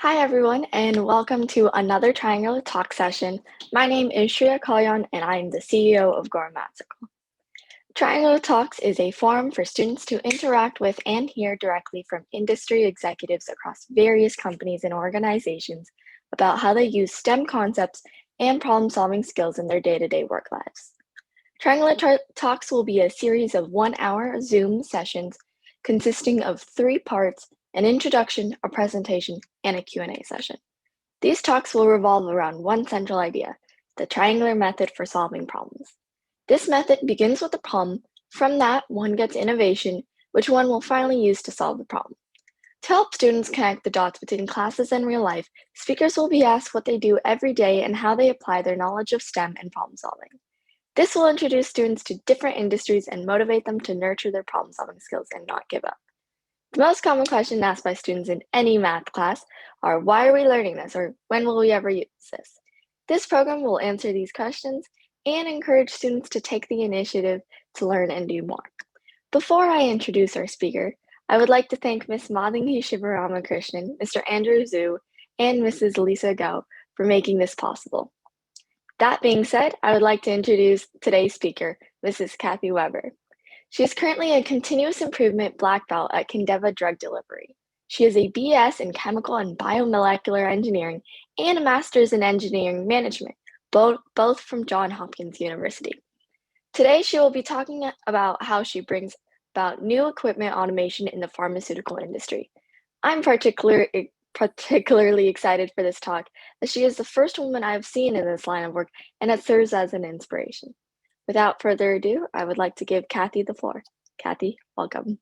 Hi, everyone, and welcome to another Triangular Talk session. My name is Shreya Kalyan, and I am the CEO of Gormatical. Triangular Talks is a forum for students to interact with and hear directly from industry executives across various companies and organizations about how they use STEM concepts and problem-solving skills in their day-to-day work lives. Triangular Talks will be a series of 1-hour Zoom sessions consisting of 3 parts: an introduction, a presentation, and a Q&A session. These talks will revolve around one central idea: the triangular method for solving problems. This method begins with a problem. From that, one gets innovation, which one will finally use to solve the problem. To help students connect the dots between classes and real life, speakers will be asked what they do every day and how they apply their knowledge of STEM and problem solving. This will introduce students to different industries and motivate them to nurture their problem-solving skills and not give up. The most common question asked by students in any math class are, why are we learning this, or when will we ever use this? This program will answer these questions and encourage students to take the initiative to learn and do more. Before I introduce our speaker, I would like to thank Ms. Madhangi Shivaramakrishnan, Mr. Andrew Zhu, and Mrs. Lisa Gao for making this possible. That being said, I would like to introduce today's speaker, Mrs. Cathy Weber. She is currently a continuous improvement black belt at Kindeva Drug Delivery. She is a BS in chemical and biomolecular engineering and a master's in engineering management, both from Johns Hopkins University. Today, she will be talking about how she brings about new equipment automation in the pharmaceutical industry. I'm particularly excited for this talk, as she is the first woman I have seen in this line of work, and it serves as an inspiration. Without further ado, I would like to give Cathy the floor. Cathy, welcome.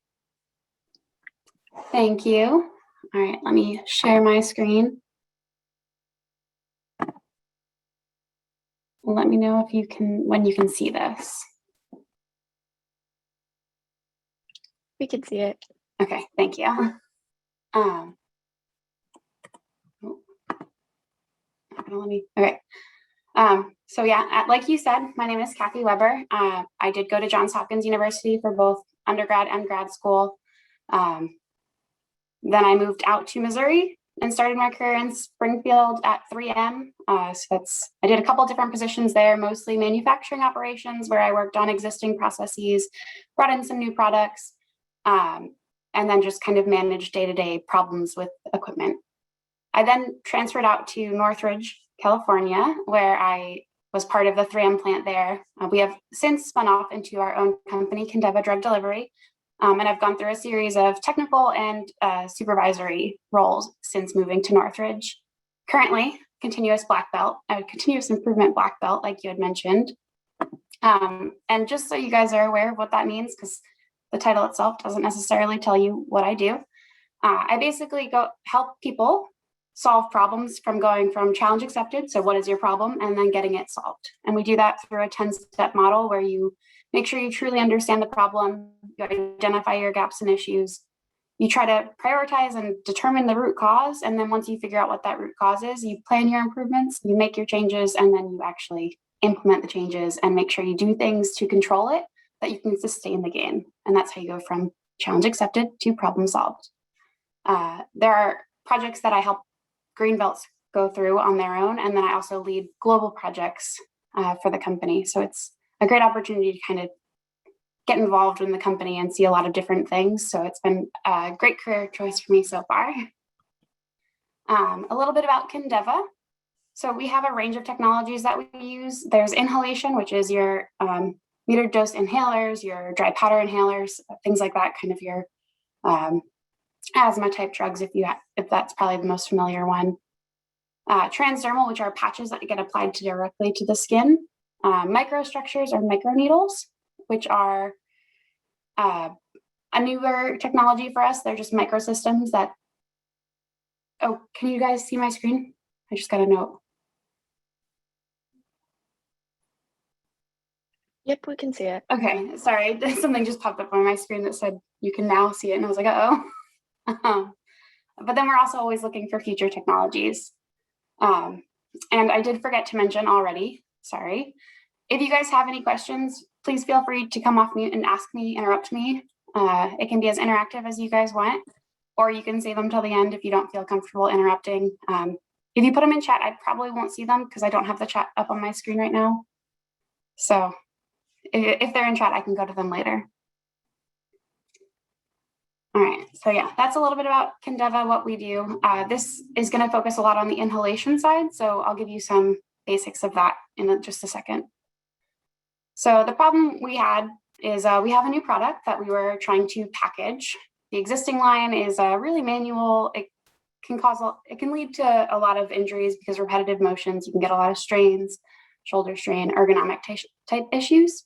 Thank you. All right, let me share my screen. Let me know if you can, when you can see this. We can see it. Okay, thank you. Okay. So yeah, like you said, my name is Cathy Weber. I did go to Johns Hopkins University for both undergrad and grad school. Then I moved out to Missouri and started my career in Springfield at 3M. I did a couple different positions there, mostly manufacturing operations, where I worked on existing processes, brought in some new products, and then just kind of managed day-to-day problems with equipment. I then transferred out to Northridge, California, where I was part of the 3M plant there. We have since spun off into our own company, Kindeva Drug Delivery, and I've gone through a series of technical and supervisory roles since moving to Northridge. Currently, continuous improvement black belt, like you had mentioned. And just so you guys are aware of what that means, because the title itself doesn't necessarily tell you what I do. I basically go help people solve problems from going from challenge accepted, so what is your problem, and then getting it solved. And we do that through a 10-step model where you make sure you truly understand the problem, you identify your gaps and issues, you try to prioritize and determine the root cause, and then once you figure out what that root cause is, you plan your improvements, you make your changes, and then you actually implement the changes and make sure you do things to control it that you can sustain the gain. And that's how you go from challenge accepted to problem solved. There are projects that I help green belts go through on their own, and then I also lead global projects for the company. So it's a great opportunity to kind of get involved in the company and see a lot of different things. So it's been a great career choice for me so far. A little bit about Kindeva. So we have a range of technologies that we use. There's inhalation, which is your metered dose inhalers, your dry powder inhalers, things like that, kind of your asthma type drugs, if that's probably the most familiar one. Transdermal, which are patches that get applied directly to the skin. Microstructures or microneedles, which are a newer technology for us. They're just microsystems that, oh, can you guys see my screen? I just got a note. Yep, we can see it. Okay, sorry, something just popped up on my screen that said you can now see it, and I was like, uh-oh. But then we're also always looking for future technologies. And I did forget to mention already, sorry. If you guys have any questions, please feel free to come off mute and ask me, interrupt me. It can be as interactive as you guys want. or you can save them till the end if you don't feel comfortable interrupting. If you put them in chat, I probably won't see them because I don't have the chat up on my screen right now. So if they're in chat, I can go to them later. All right, so yeah, that's a little bit about Candeva, what we do. This is going to focus a lot on the inhalation side, so I'll give you some basics of that in just a second. So the problem we had is we have a new product that we were trying to package. The existing line is really manual. It can lead to a lot of injuries because repetitive motions. You can get a lot of strains, shoulder strain, ergonomic type issues.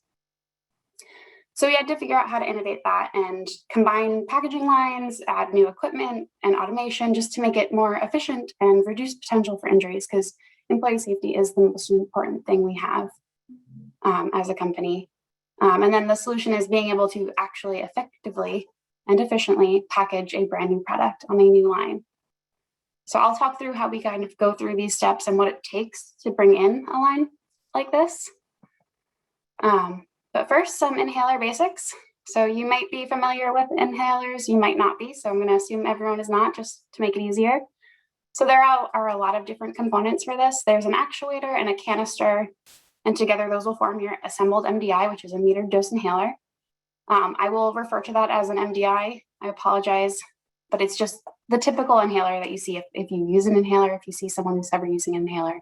So we had to figure out how to innovate that and combine packaging lines, add new equipment and automation just to make it more efficient and reduce potential for injuries, because employee safety is the most important thing we have as a company. And then the solution is being able to actually effectively and efficiently package a brand new product on a new line. So I'll talk through how we kind of go through these steps and what it takes to bring in a line like this. But first, some inhaler basics. So you might be familiar with inhalers, you might not be. So I'm going to assume everyone is not, just to make it easier. So there are a lot of different components for this. There's an actuator and a canister, and together those will form your assembled MDI, which is a metered dose inhaler. I will refer to that as an MDI. I apologize, but it's just the typical inhaler that you see if you use an inhaler, if you see someone who's ever using an inhaler,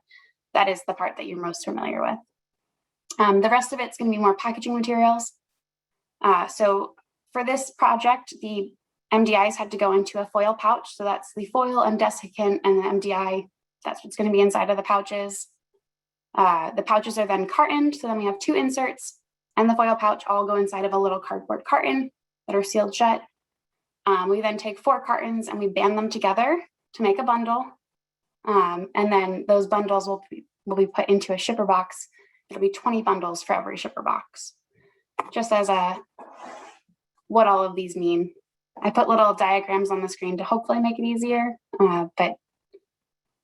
that is the part that you're most familiar with. The rest of it's going to be more packaging materials. So for this project, the MDIs had to go into a foil pouch. So that's the foil and desiccant and the MDI. That's what's going to be inside of the pouches. The pouches are then cartoned. So then we have 2 inserts and the foil pouch all go inside of a little cardboard carton that are sealed shut. We then take 4 cartons and we band them together to make a bundle. And then those bundles will be put into a shipper box. It'll be 20 bundles for every shipper box. Just as what all of these mean. I put little diagrams on the screen to hopefully make it easier, but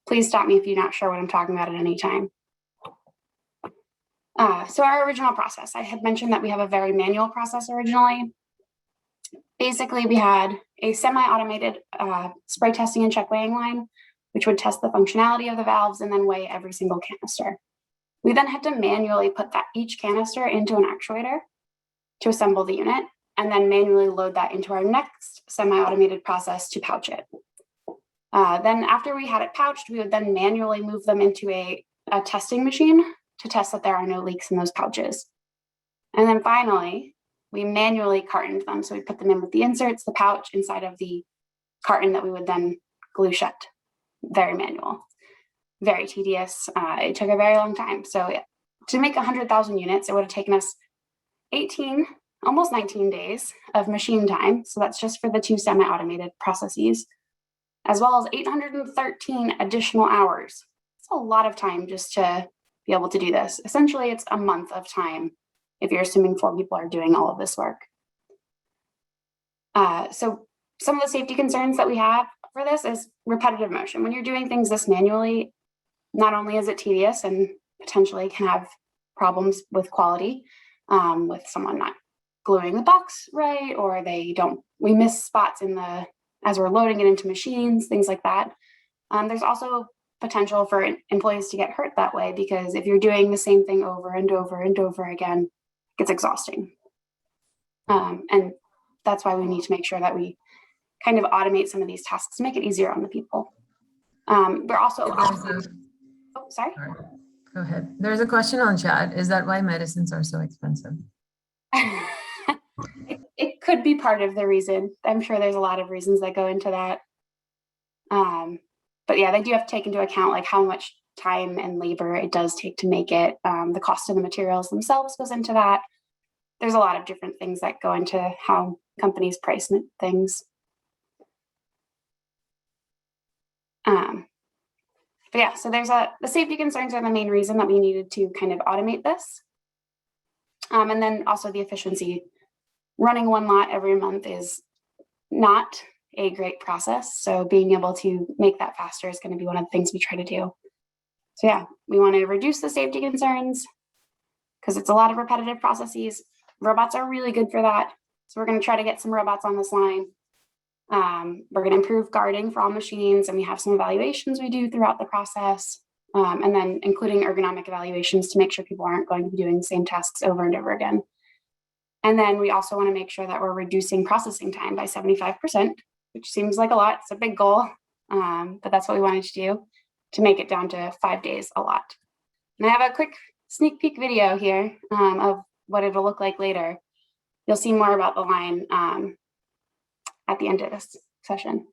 please stop me if you're not sure what I'm talking about at any time. So our original process, I had mentioned that we have a very manual process originally. Basically, we had a semi-automated spray testing and check weighing line, which would test the functionality of the valves and then weigh every single canister. We then had to manually put each canister into an actuator to assemble the unit, and then manually load that into our next semi-automated process to pouch it. Then after we had it pouched, we would then manually move them into a testing machine to test that there are no leaks in those pouches. And then finally, we manually cartoned them. So we put them in with the inserts, the pouch inside of the carton that we would then glue shut. Very manual. Very tedious. It took a very long time. So to make 100,000 units, it would have taken us 18, almost 19 days of machine time. So that's just for the 2 semi-automated processes, as well as 813 additional hours. It's a lot of time just to be able to do this. Essentially, it's a month of time if you're assuming 4 people are doing all of this work. So some of the safety concerns that we have for this is repetitive motion. When you're doing things this manually, not only is it tedious and potentially can have problems with quality, with someone not gluing the box right, or we miss spots as we're loading it into machines, things like that. There's also potential for employees to get hurt that way, because if you're doing the same thing over and over and over again, it gets exhausting. And that's why we need to make sure that we kind of automate some of these tasks to make it easier on the people. We're also, oh, sorry. Go ahead. There's a question on chat. Is that why medicines are so expensive? It could be part of the reason. I'm sure there's a lot of reasons that go into that. But yeah, they do have to take into account like how much time and labor it does take to make it. The cost of the materials themselves goes into that. There's a lot of different things that go into how companies price things. But yeah, so the safety concerns are the main reason that we needed to kind of automate this. And then also the efficiency. Running 1 lot every month is not a great process. So being able to make that faster is going to be one of the things we try to do. So yeah, we want to reduce the safety concerns because it's a lot of repetitive processes. Robots are really good for that. So we're going to try to get some robots on this line. We're going to improve guarding for all machines, and we have some evaluations we do throughout the process, and then including ergonomic evaluations to make sure people aren't going to be doing the same tasks over and over again. And then we also want to make sure that we're reducing processing time by 75%, which seems like a lot. It's a big goal, but that's what we wanted to do to make it down to 5 days a lot. And I have a quick sneak peek video here of what it'll look like later. You'll see more about the line at the end of this session.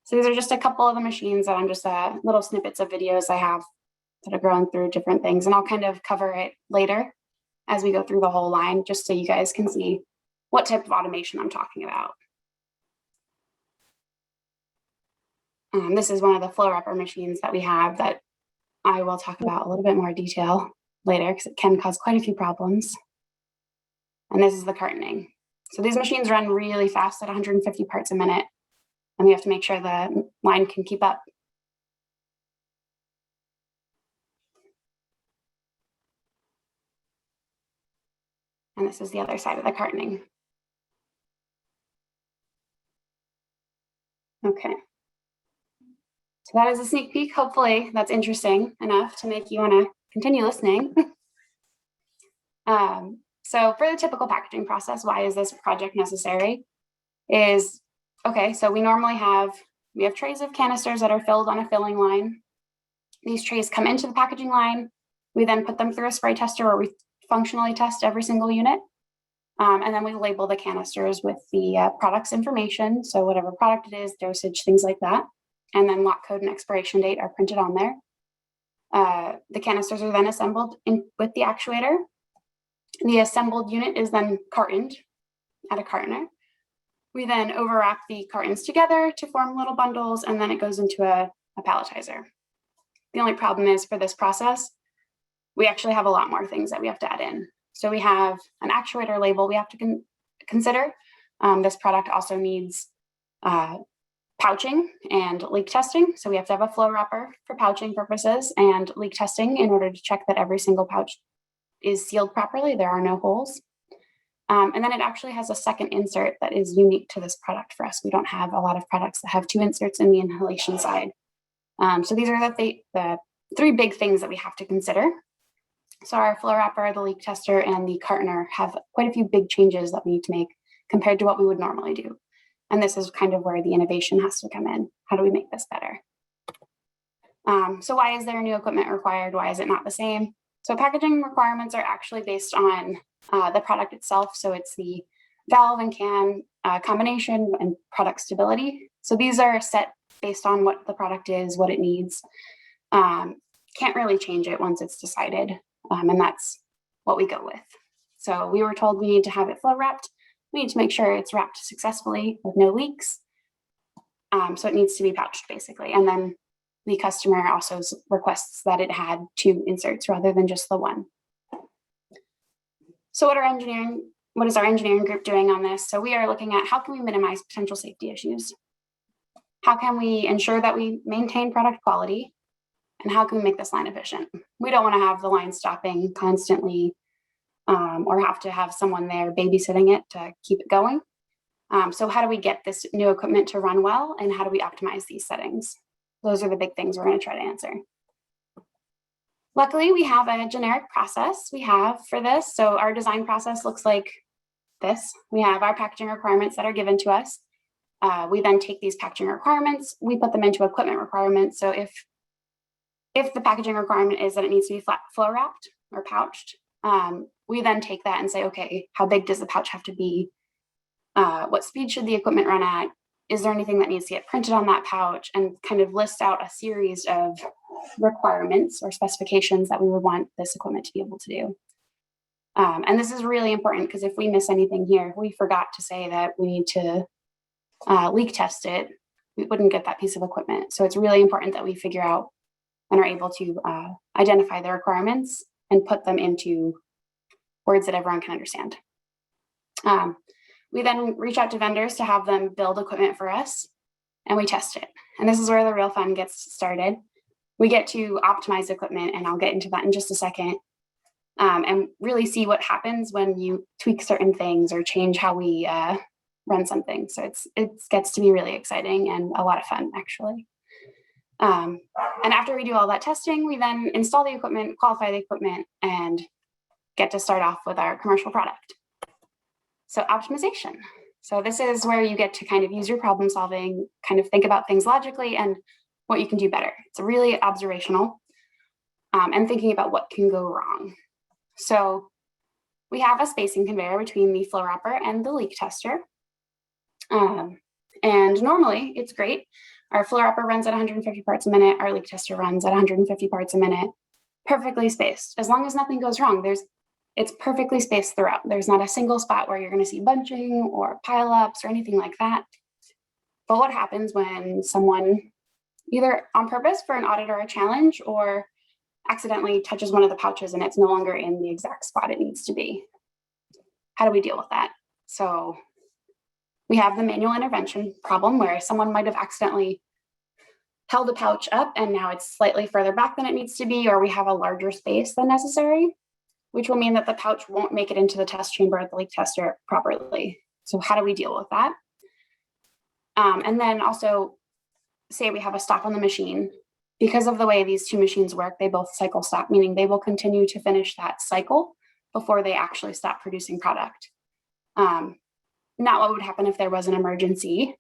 So these are just a couple of the machines that I'm just little snippets of videos I have that are going through different things, and I'll kind of cover it later as we go through the whole line, just so you guys can see what type of automation I'm talking about. This is one of the flow wrapper machines that we have that I will talk about a little bit more detail later because it can cause quite a few problems. And this is the cartoning. So these machines run really fast at 150 parts a minute, and we have to make sure the line can keep up. And this is the other side of the cartoning. Okay. So that is a sneak peek. Hopefully that's interesting enough to make you want to continue listening. So for the typical packaging process, why is this project necessary? Is, okay, so we normally have trays of canisters that are filled on a filling line. These trays come into the packaging line. We then put them through a spray tester where we functionally test every single unit. And then we label the canisters with the product's information. So whatever product it is, dosage, things like that. And then lot code and expiration date are printed on there. The canisters are then assembled with the actuator. The assembled unit is then cartoned at a cartoner. We then overwrap the cartons together to form little bundles, and then it goes into a palletizer. The only problem is for this process, we actually have a lot more things that we have to add in. So we have an actuator label we have to consider. This product also needs pouching and leak testing. So we have to have a flow wrapper for pouching purposes and leak testing in order to check that every single pouch is sealed properly. There are no holes. And then it actually has a second insert that is unique to this product for us. We don't have a lot of products that have 2 inserts in the inhalation side. So these are the 3 big things that we have to consider. So our flow wrapper, the leak tester, and the cartoner have quite a few big changes that we need to make compared to what we would normally do. And this is kind of where the innovation has to come in. How do we make this better? So why is there new equipment required? Why is it not the same? So packaging requirements are actually based on the product itself. So it's the valve and can combination and product stability. So these are set based on what the product is, what it needs. Can't really change it once it's decided. And that's what we go with. So we were told we need to have it flow wrapped. We need to make sure it's wrapped successfully with no leaks. So it needs to be pouched basically. And then the customer also requests that it had 2 inserts rather than just the 1. So what is our engineering group doing on this? So we are looking at how can we minimize potential safety issues? How can we ensure that we maintain product quality? And how can we make this line efficient? We don't want to have the line stopping constantly or have to have someone there babysitting it to keep it going. So how do we get this new equipment to run well, and how do we optimize these settings? Those are the big things we're going to try to answer. Luckily, we have a generic process we have for this. So our design process looks like this. We have our packaging requirements that are given to us. We then take these packaging requirements, we put them into equipment requirements. So if the packaging requirement is that it needs to be flat flow wrapped or pouched, we then take that and say, okay, how big does the pouch have to be? What speed should the equipment run at? Is there anything that needs to get printed on that pouch? And kind of list out a series of requirements or specifications that we would want this equipment to be able to do. And this is really important because if we miss anything here, if we forgot to say that we need to leak test it, we wouldn't get that piece of equipment. So it's really important that we figure out and are able to identify the requirements and put them into words that everyone can understand. We then reach out to vendors to have them build equipment for us, and we test it. And this is where the real fun gets started. We get to optimize equipment, and I'll get into that in just a second. and really see what happens when you tweak certain things or change how we run something. So it gets to be really exciting and a lot of fun, actually. And after we do all that testing, we then install the equipment, qualify the equipment, and get to start off with our commercial product. So optimization. So this is where you get to kind of use your problem solving, kind of think about things logically and what you can do better. It's really observational and thinking about what can go wrong. So we have a spacing conveyor between the flow wrapper and the leak tester. And normally it's great. Our flow wrapper runs at 150 parts a minute. Our leak tester runs at 150 parts a minute, perfectly spaced. As long as nothing goes wrong, it's perfectly spaced throughout. There's not a single spot where you're going to see bunching or pileups or anything like that. But what happens when someone, either on purpose for an audit or a challenge, or accidentally touches one of the pouches and it's no longer in the exact spot it needs to be? How do we deal with that? So we have the manual intervention problem where someone might have accidentally held a pouch up and now it's slightly further back than it needs to be, or we have a larger space than necessary, which will mean that the pouch won't make it into the test chamber at the leak tester properly. So how do we deal with that? And then also, say we have a stop on the machine. Because of the way these two machines work, they both cycle stop, meaning they will continue to finish that cycle before they actually stop producing product. Not what would happen if there was an emergency,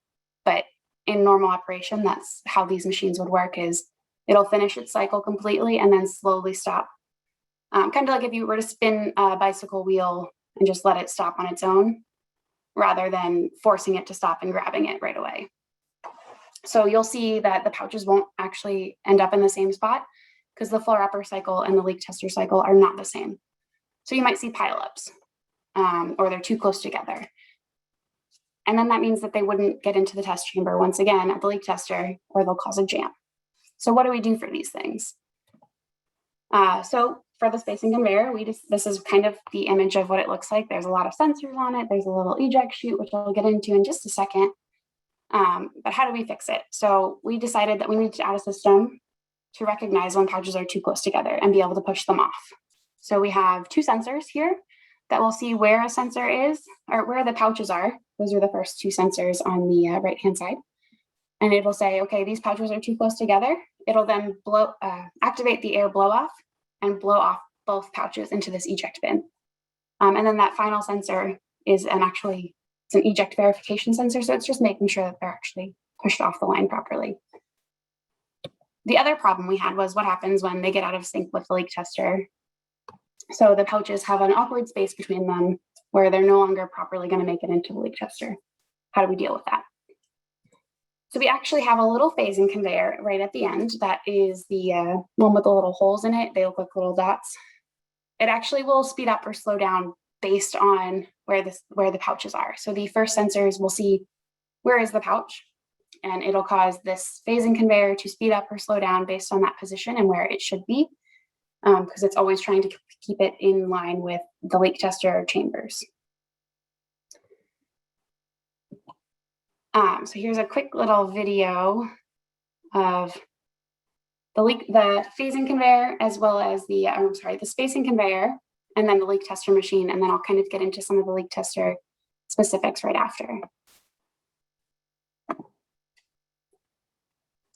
but in normal operation, that's how these machines would work, is it'll finish its cycle completely and then slowly stop. Kind of like if you were to spin a bicycle wheel and just let it stop on its own, rather than forcing it to stop and grabbing it right away. So you'll see that the pouches won't actually end up in the same spot because the flow wrapper cycle and the leak tester cycle are not the same. So you might see pileups or they're too close together. And then that means that they wouldn't get into the test chamber once again at the leak tester, or they'll cause a jam. So what do we do for these things? So for the spacing conveyor, this is kind of the image of what it looks like. There's a lot of sensors on it. There's a little eject chute, which I'll get into in just a second. But how do we fix it? So we decided that we need to add a system to recognize when pouches are too close together and be able to push them off. So we have two sensors here that will see where a sensor is, or where the pouches are. Those are the first two sensors on the right-hand side. And it will say, okay, these pouches are too close together. It'll then activate the air blow off and blow off both pouches into this eject bin. And then that final sensor is it's an eject verification sensor. So it's just making sure that they're actually pushed off the line properly. The other problem we had was what happens when they get out of sync with the leak tester. So the pouches have an awkward space between them where they're no longer properly going to make it into the leak tester. How do we deal with that? So we actually have a little phasing conveyor right at the end. That is the one with the little holes in it. They look like little dots. It actually will speed up or slow down based on where the pouches are. So the first sensors will see where is the pouch, and it'll cause this phasing conveyor to speed up or slow down based on that position and where it should be, because it's always trying to keep it in line with the leak tester chambers. So here's a quick little video of the phasing conveyor, as well as the spacing conveyor, and then the leak tester machine, and then I'll kind of get into some of the leak tester specifics right after.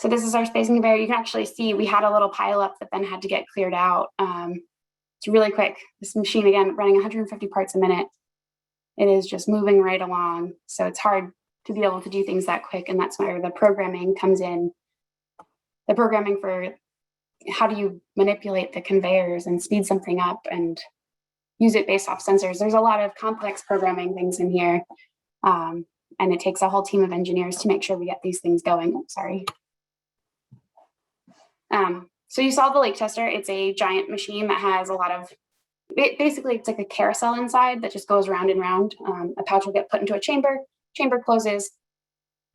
So this is our spacing conveyor. You can actually see we had a little pile up that then had to get cleared out. It's really quick. This machine, again, running 150 parts a minute. It is just moving right along. So it's hard to be able to do things that quick, and that's where the programming comes in. The programming for how do you manipulate the conveyors and speed something up and use it based off sensors. There's a lot of complex programming things in here, and it takes a whole team of engineers to make sure we get these things going. Sorry. So you saw the leak tester. It's a giant machine that has a lot of, basically it's like a carousel inside that just goes round and round. A pouch will get put into a chamber closes,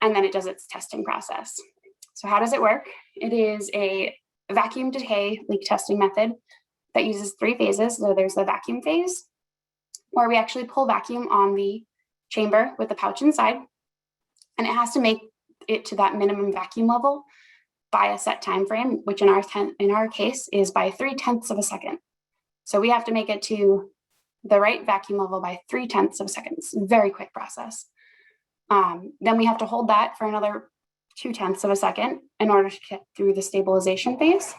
and then it does its testing process. So how does it work? It is a vacuum decay leak testing method that uses 3 phases. So there's the vacuum phase, where we actually pull vacuum on the chamber with the pouch inside, and it has to make it to that minimum vacuum level by a set time frame, which in our case is by 0.3 of a second. So we have to make it to the right vacuum level by 0.3 seconds. Very quick process. Then we have to hold that for another 0.2 seconds in order to get through the stabilization phase.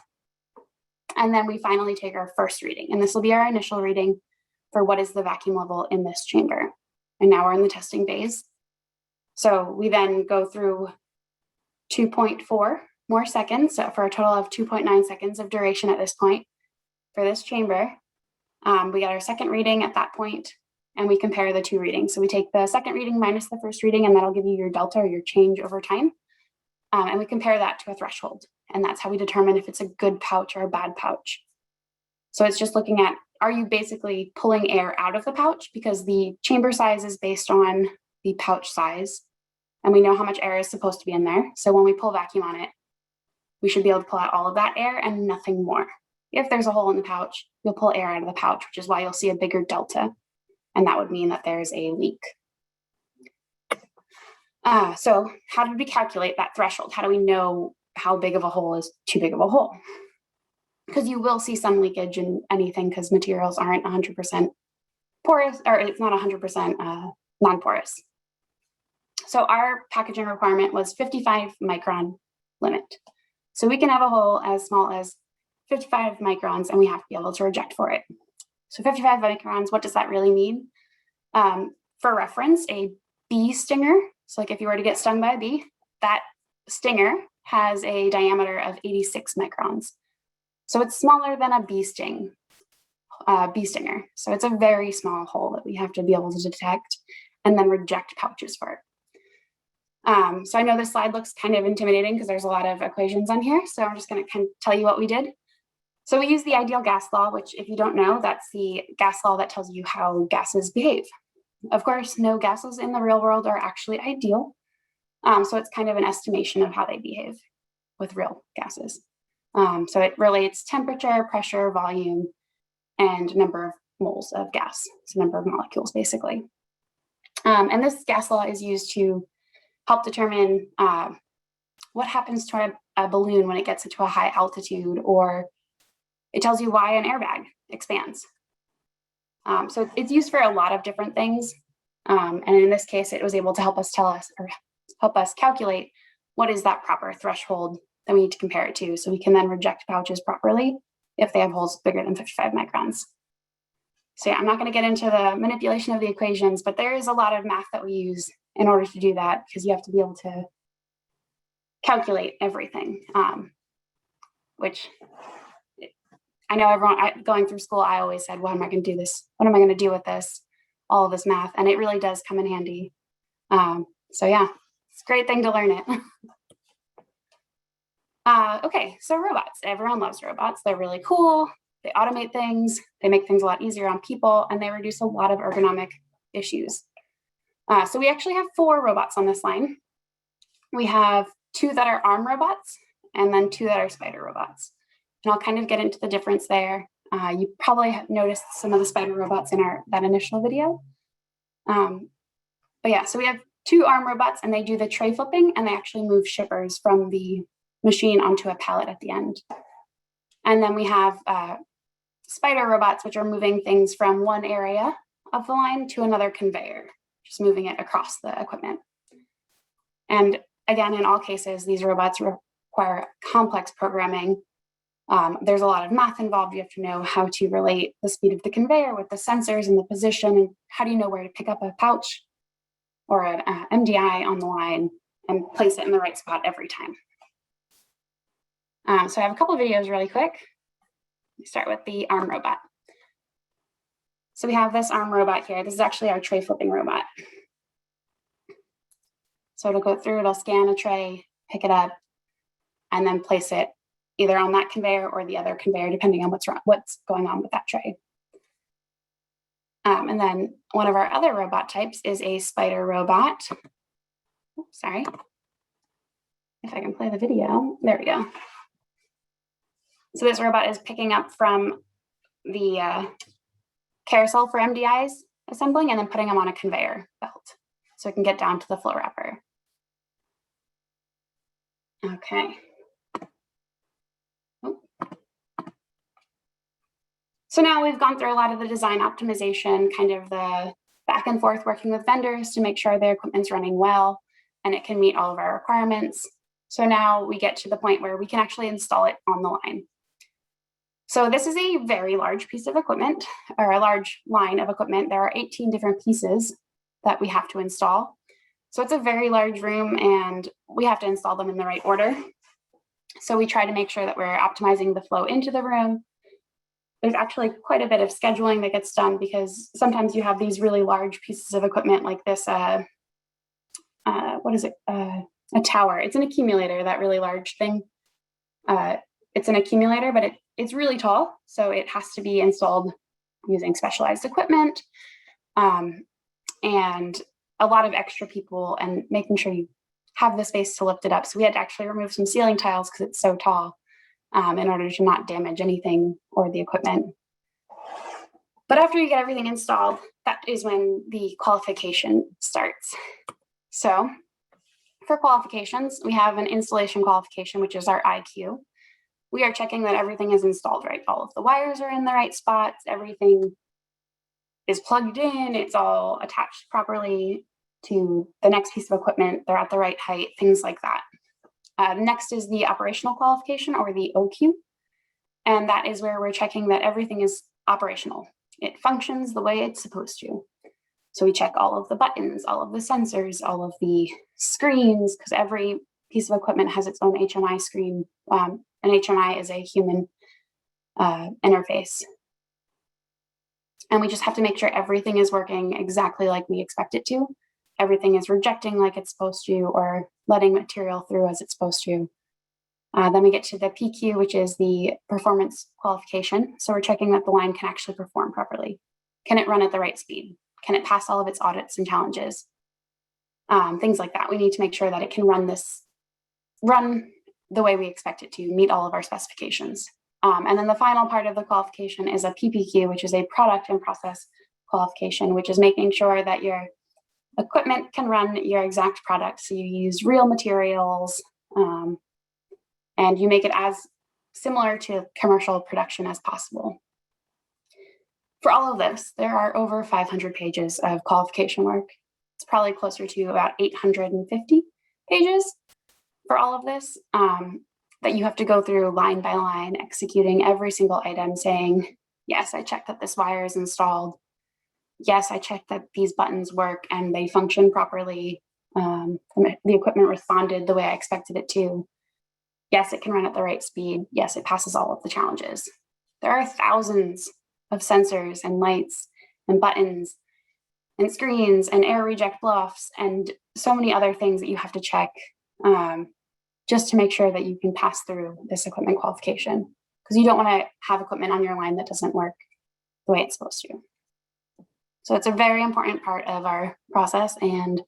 And then we finally take our first reading. And this will be our initial reading for what is the vacuum level in this chamber. And now we're in the testing phase. So we then go through 2.4 more seconds, so for a total of 2.9 seconds of duration at this point for this chamber. We get our second reading at that point, and we compare the two readings. So we take the second reading minus the first reading, and that'll give you your delta or your change over time. And we compare that to a threshold. And that's how we determine if it's a good pouch or a bad pouch. So it's just looking at, are you basically pulling air out of the pouch? Because the chamber size is based on the pouch size. And we know how much air is supposed to be in there. So when we pull vacuum on it, we should be able to pull out all of that air and nothing more. If there's a hole in the pouch, you'll pull air out of the pouch, which is why you'll see a bigger delta. And that would mean that there's a leak. So how did we calculate that threshold? How do we know how big of a hole is too big of a hole? Because you will see some leakage in anything because materials aren't 100% porous, or it's not 100% non-porous. So our packaging requirement was 55 micron limit. So we can have a hole as small as 55 microns and we have to be able to reject for it. So 55 microns, what does that really mean? For reference, a bee stinger, so like if you were to get stung by a bee, that stinger has a diameter of 86 microns. So it's smaller than a bee stinger. So it's a very small hole that we have to be able to detect and then reject pouches for. So I know this slide looks kind of intimidating because there's a lot of equations on here. So I'm just going to kind of tell you what we did. So we use the ideal gas law, which if you don't know, that's the gas law that tells you how gases behave. Of course, no gases in the real world are actually ideal. So it's kind of an estimation of how they behave with real gases. So it relates temperature, pressure, volume, and number of moles of gas. So number of molecules, basically. And this gas law is used to help determine what happens to a balloon when it gets into a high altitude, or it tells you why an airbag expands. So it's used for a lot of different things. And in this case, it was able to help us calculate what is that proper threshold that we need to compare it to, so we can then reject pouches properly if they have holes bigger than 55 microns. So yeah, I'm not going to get into the manipulation of the equations, but there is a lot of math that we use in order to do that, because you have to be able to calculate everything, which I know everyone going through school, I always said, what am I going to do this? What am I going to do with this? All of this math, and it really does come in handy. So yeah, it's a great thing to learn it. Okay, so robots. Everyone loves robots. They're really cool. They automate things. They make things a lot easier on people, and they reduce a lot of ergonomic issues. So we actually have 4 robots on this line. We have 2 that are arm robots, and then 2 that are spider robots. And I'll kind of get into the difference there. You probably have noticed some of the spider robots in that initial video. But yeah, so we have 2 arm robots, and they do the tray flipping, and they actually move shippers from the machine onto a pallet at the end. And then we have spider robots, which are moving things from one area of the line to another conveyor, just moving it across the equipment. And again, in all cases, these robots require complex programming. There's a lot of math involved. You have to know how to relate the speed of the conveyor with the sensors and the position, and how do you know where to pick up a pouch or an MDI on the line and place it in the right spot every time. So I have a couple of videos really quick. We start with the arm robot. So we have this arm robot here. This is actually our tray flipping robot. So it'll go through, it'll scan a tray, pick it up, and then place it either on that conveyor or the other conveyor, depending on what's going on with that tray. And then one of our other robot types is a spider robot. Oops, sorry. If I can play the video, there we go. So this robot is picking up from the carousel for MDIs, assembling, and then putting them on a conveyor belt so it can get down to the flow wrapper. Okay. So now we've gone through a lot of the design optimization, kind of the back and forth working with vendors to make sure their equipment's running well and it can meet all of our requirements. So now we get to the point where we can actually install it on the line. So this is a very large piece of equipment, or a large line of equipment. There are 18 different pieces that we have to install. So it's a very large room and we have to install them in the right order. So we try to make sure that we're optimizing the flow into the room. There's actually quite a bit of scheduling that gets done because sometimes you have these really large pieces of equipment like this, what is it? A tower. It's an accumulator, that really large thing. It's an accumulator, but it's really tall. So it has to be installed using specialized equipment and a lot of extra people and making sure you have the space to lift it up. So we had to actually remove some ceiling tiles because it's so tall in order to not damage anything or the equipment. But after you get everything installed, that is when the qualification starts. So for qualifications, we have an installation qualification, which is our IQ. We are checking that everything is installed right. All of the wires are in the right spots. Everything is plugged in. It's all attached properly to the next piece of equipment. They're at the right height, things like that. Next is the operational qualification, or the OQ. And that is where we're checking that everything is operational. It functions the way it's supposed to. So we check all of the buttons, all of the sensors, all of the screens, because every piece of equipment has its own HMI screen. An HMI is a human interface. And we just have to make sure everything is working exactly like we expect it to. Everything is rejecting like it's supposed to, or letting material through as it's supposed to. Then we get to the PQ, which is the performance qualification. So we're checking that the line can actually perform properly. Can it run at the right speed? Can it pass all of its audits and challenges? Things like that. We need to make sure that it can run the way we expect it to, meet all of our specifications. And then the final part of the qualification is a PPQ, which is a product and process qualification, which is making sure that your equipment can run your exact product. So you use real materials and you make it as similar to commercial production as possible. For all of this, there are over 500 pages of qualification work. It's probably closer to about 850 pages for all of this that you have to go through line by line, executing every single item, saying, yes, I checked that this wire is installed. Yes, I checked that these buttons work and they function properly. The equipment responded the way I expected it to. Yes, it can run at the right speed. Yes, it passes all of the challenges. There are thousands of sensors and lights and buttons and screens and air reject bluffs and so many other things that you have to check just to make sure that you can pass through this equipment qualification, because you don't want to have equipment on your line that doesn't work the way it's supposed to. So it's a very important part of our process, and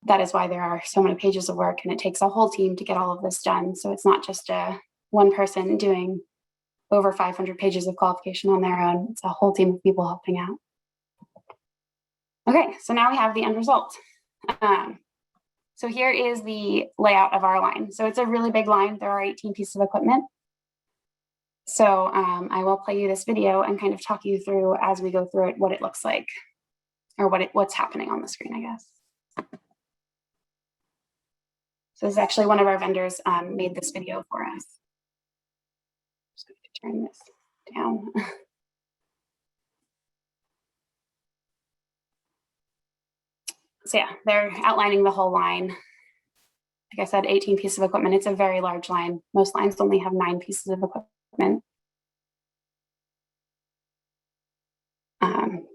that is why there are so many pages of work, and it takes a whole team to get all of this done. So it's not just one person doing over 500 pages of qualification on their own. It's a whole team of people helping out. Okay, so now we have the end result. So here is the layout of our line. So it's a really big line. There are 18 pieces of equipment. So I will play you this video and kind of talk you through, as we go through it, what it looks like, or what's happening on the screen, I guess. So this is actually one of our vendors made this video for us. Just going to turn this down. So yeah, they're outlining the whole line. Like I said, 18 pieces of equipment. It's a very large line. Most lines only have 9 pieces of equipment.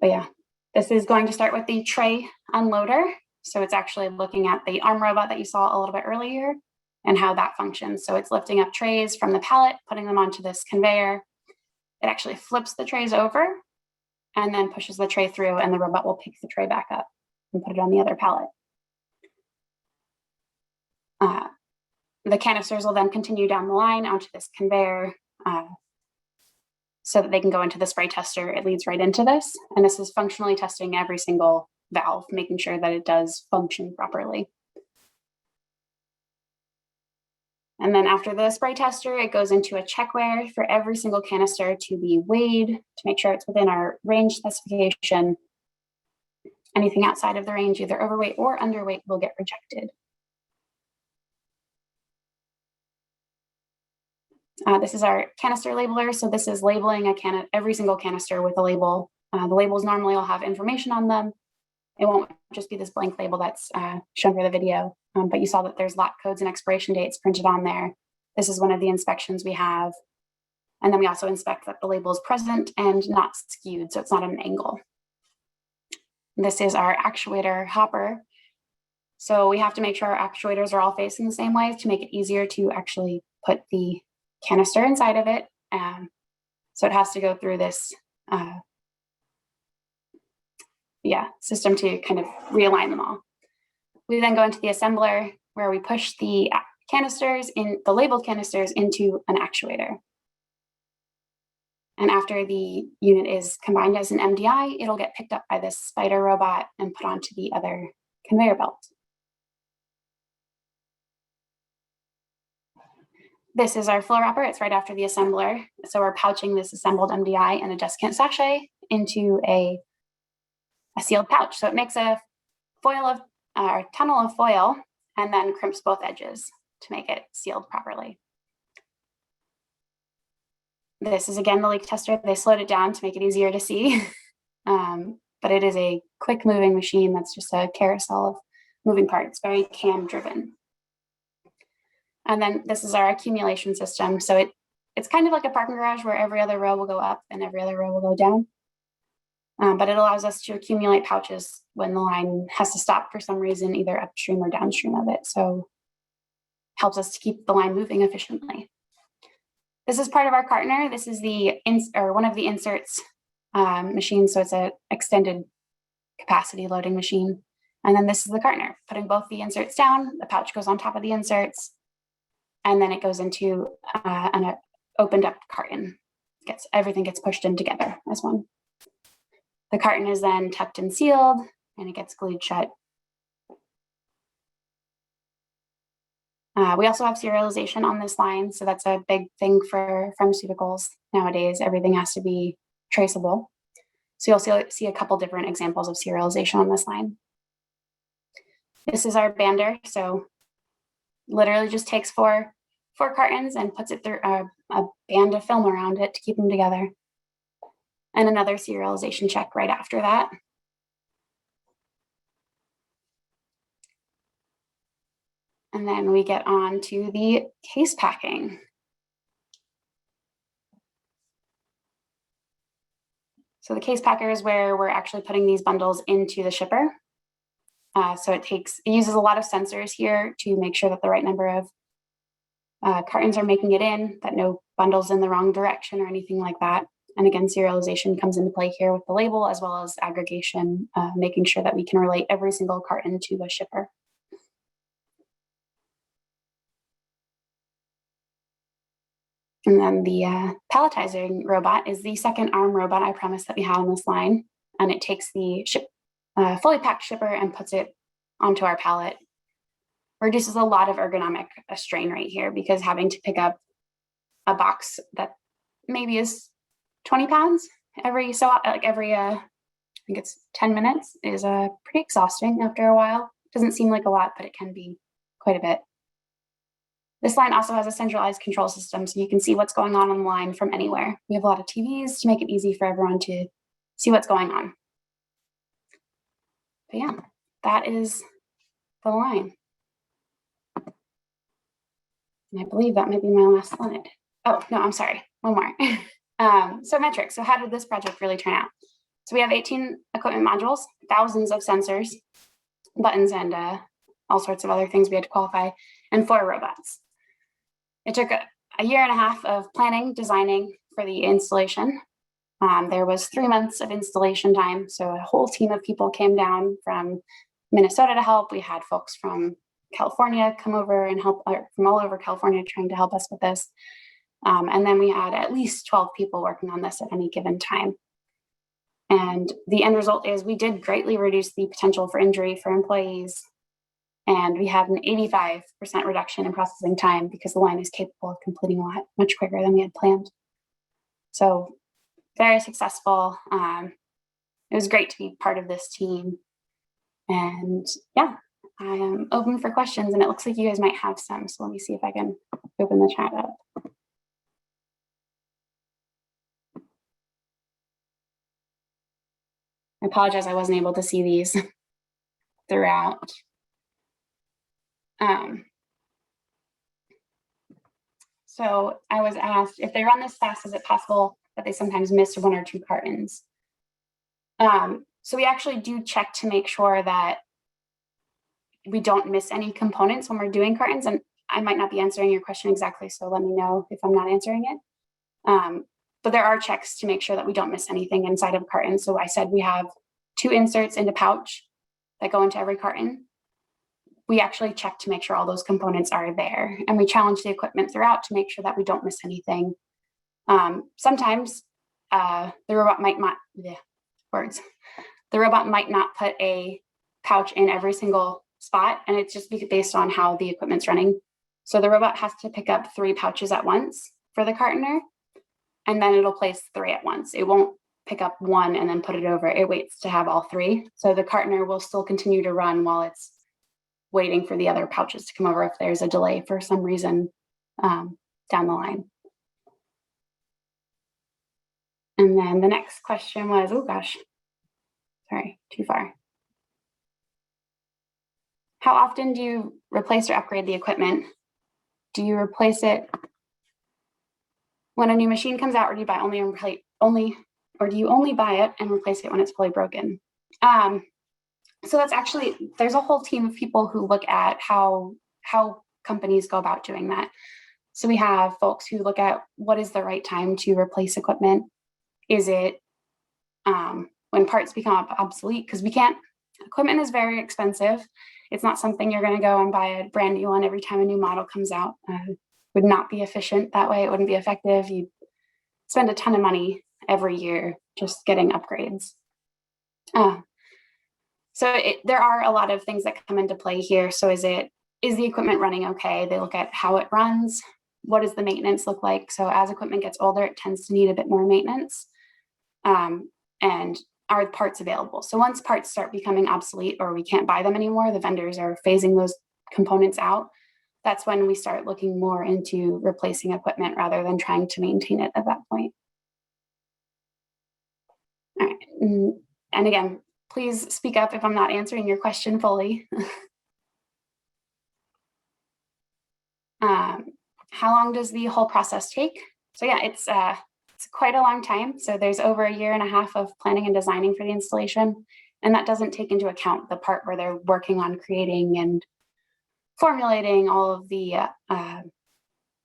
But yeah, this is going to start with the tray unloader. So it's actually looking at the arm robot that you saw a little bit earlier and how that functions. So it's lifting up trays from the pallet, putting them onto this conveyor. It actually flips the trays over and then pushes the tray through, and the robot will pick the tray back up and put it on the other pallet. The canisters will then continue down the line onto this conveyor so that they can go into the spray tester. It leads right into this, and this is functionally testing every single valve, making sure that it does function properly. And then after the spray tester, it goes into a checkware for every single canister to be weighed to make sure it's within our range specification. Anything outside of the range, either overweight or underweight, will get rejected. This is our canister labeler. So this is labeling every single canister with a label. The labels normally will have information on them. It won't just be this blank label that's shown for the video, but you saw that there's lot codes and expiration dates printed on there. This is one of the inspections we have. And then we also inspect that the label is present and not skewed, so it's not at an angle. This is our actuator hopper. So we have to make sure our actuators are all facing the same way to make it easier to actually put the canister inside of it. So it has to go through this system to kind of realign them all. We then go into the assembler where we push the labeled canisters into an actuator. And after the unit is combined as an MDI, it'll get picked up by this spider robot and put onto the other conveyor belt. This is our flow wrapper. It's right after the assembler. So we're pouching this assembled MDI in a desiccant sachet into a sealed pouch. So it makes a tunnel of foil and then crimps both edges to make it sealed properly. This is again the leak tester. They slowed it down to make it easier to see, but it is a quick moving machine that's just a carousel of moving parts, very cam driven. And then this is our accumulation system. So it's kind of like a parking garage where every other row will go up and every other row will go down. But it allows us to accumulate pouches when the line has to stop for some reason, either upstream or downstream of it. So helps us to keep the line moving efficiently. This is part of our cartoner. This is one of the inserts machines. So it's an extended capacity loading machine. And then this is the cartoner, putting both the inserts down. The pouch goes on top of the inserts. And then it goes into an opened up carton. Everything gets pushed in together as one. The carton is then tucked and sealed, and it gets glued shut. We also have serialization on this line, so that's a big thing for pharmaceuticals nowadays. Everything has to be traceable. So you'll see a couple different examples of serialization on this line. This is our bander, so literally just takes four cartons and puts it through a band of film around it to keep them together. And another serialization check right after that. And then we get on to the case packing. So the case packer is where we're actually putting these bundles into the shipper. So it uses a lot of sensors here to make sure that the right number of cartons are making it in, that no bundles in the wrong direction or anything like that. And again, serialization comes into play here with the label, as well as aggregation, making sure that we can relate every single carton to a shipper. And then the palletizing robot is the second arm robot I promised that we had on this line. And it takes the fully packed shipper and puts it onto our pallet. Reduces a lot of ergonomic strain right here, because having to pick up a box that maybe is 20 pounds every I think it's 10 minutes is pretty exhausting after a while. Doesn't seem like a lot, but it can be quite a bit. This line also has a centralized control system, so you can see what's going on the line from anywhere. We have a lot of TVs to make it easy for everyone to see what's going on. But yeah, that is the line. And I believe that might be my last slide. Oh, no, I'm sorry, one more. So metrics, so how did this project really turn out? So we have 18 equipment modules, thousands of sensors, buttons, and all sorts of other things we had to qualify, and 4 robots. It took a year and a half of planning, designing for the installation. There was 3 months of installation time, so a whole team of people came down from Minnesota to help. We had folks from California come over and help, from all over California trying to help us with this. And then we had at least 12 people working on this at any given time. And the end result is we did greatly reduce the potential for injury for employees. And we had an 85% reduction in processing time because the line is capable of completing a lot much quicker than we had planned. So very successful. It was great to be part of this team. And yeah, I am open for questions, and it looks like you guys might have some. So let me see if I can open the chat up. I apologize, I wasn't able to see these throughout. So I was asked, if they run this fast, is it possible that they sometimes miss 1 or 2 cartons? So we actually do check to make sure that we don't miss any components when we're doing cartons. And I might not be answering your question exactly, so let me know if I'm not answering it. But there are checks to make sure that we don't miss anything inside of a carton. So I said we have 2 inserts into pouch that go into every carton. We actually check to make sure all those components are there, and we challenge the equipment throughout to make sure that we don't miss anything. Sometimes the robot might not, the robot might not put a pouch in every single spot, and it's just based on how the equipment's running. So the robot has to pick up 3 pouches at once for the cartoner, and then it'll place 3 at once. It won't pick up 1 and then put it over. It waits to have all 3. So the cartoner will still continue to run while it's waiting for the other pouches to come over if there's a delay for some reason down the line. And then the next question was, oh gosh, sorry, too far. How often do you replace or upgrade the equipment? Do you replace it when a new machine comes out, or do you buy or do you only buy it and replace it when it's fully broken? So that's actually, there's a whole team of people who look at how companies go about doing that. So we have folks who look at what is the right time to replace equipment. Is it when parts become obsolete? Because equipment is very expensive. It's not something you're going to go and buy a brand new one every time a new model comes out. Would not be efficient that way. It wouldn't be effective. You'd spend a ton of money every year just getting upgrades. So there are a lot of things that come into play here. So is the equipment running okay? They look at how it runs. What does the maintenance look like? So as equipment gets older, it tends to need a bit more maintenance. And are parts available? So once parts start becoming obsolete or we can't buy them anymore, the vendors are phasing those components out. That's when we start looking more into replacing equipment rather than trying to maintain it at that point. All right. And again, please speak up if I'm not answering your question fully. How long does the whole process take? So yeah, it's quite a long time. So there's over 1.5 years of planning and designing for the installation. And that doesn't take into account the part where they're working on creating and formulating all of the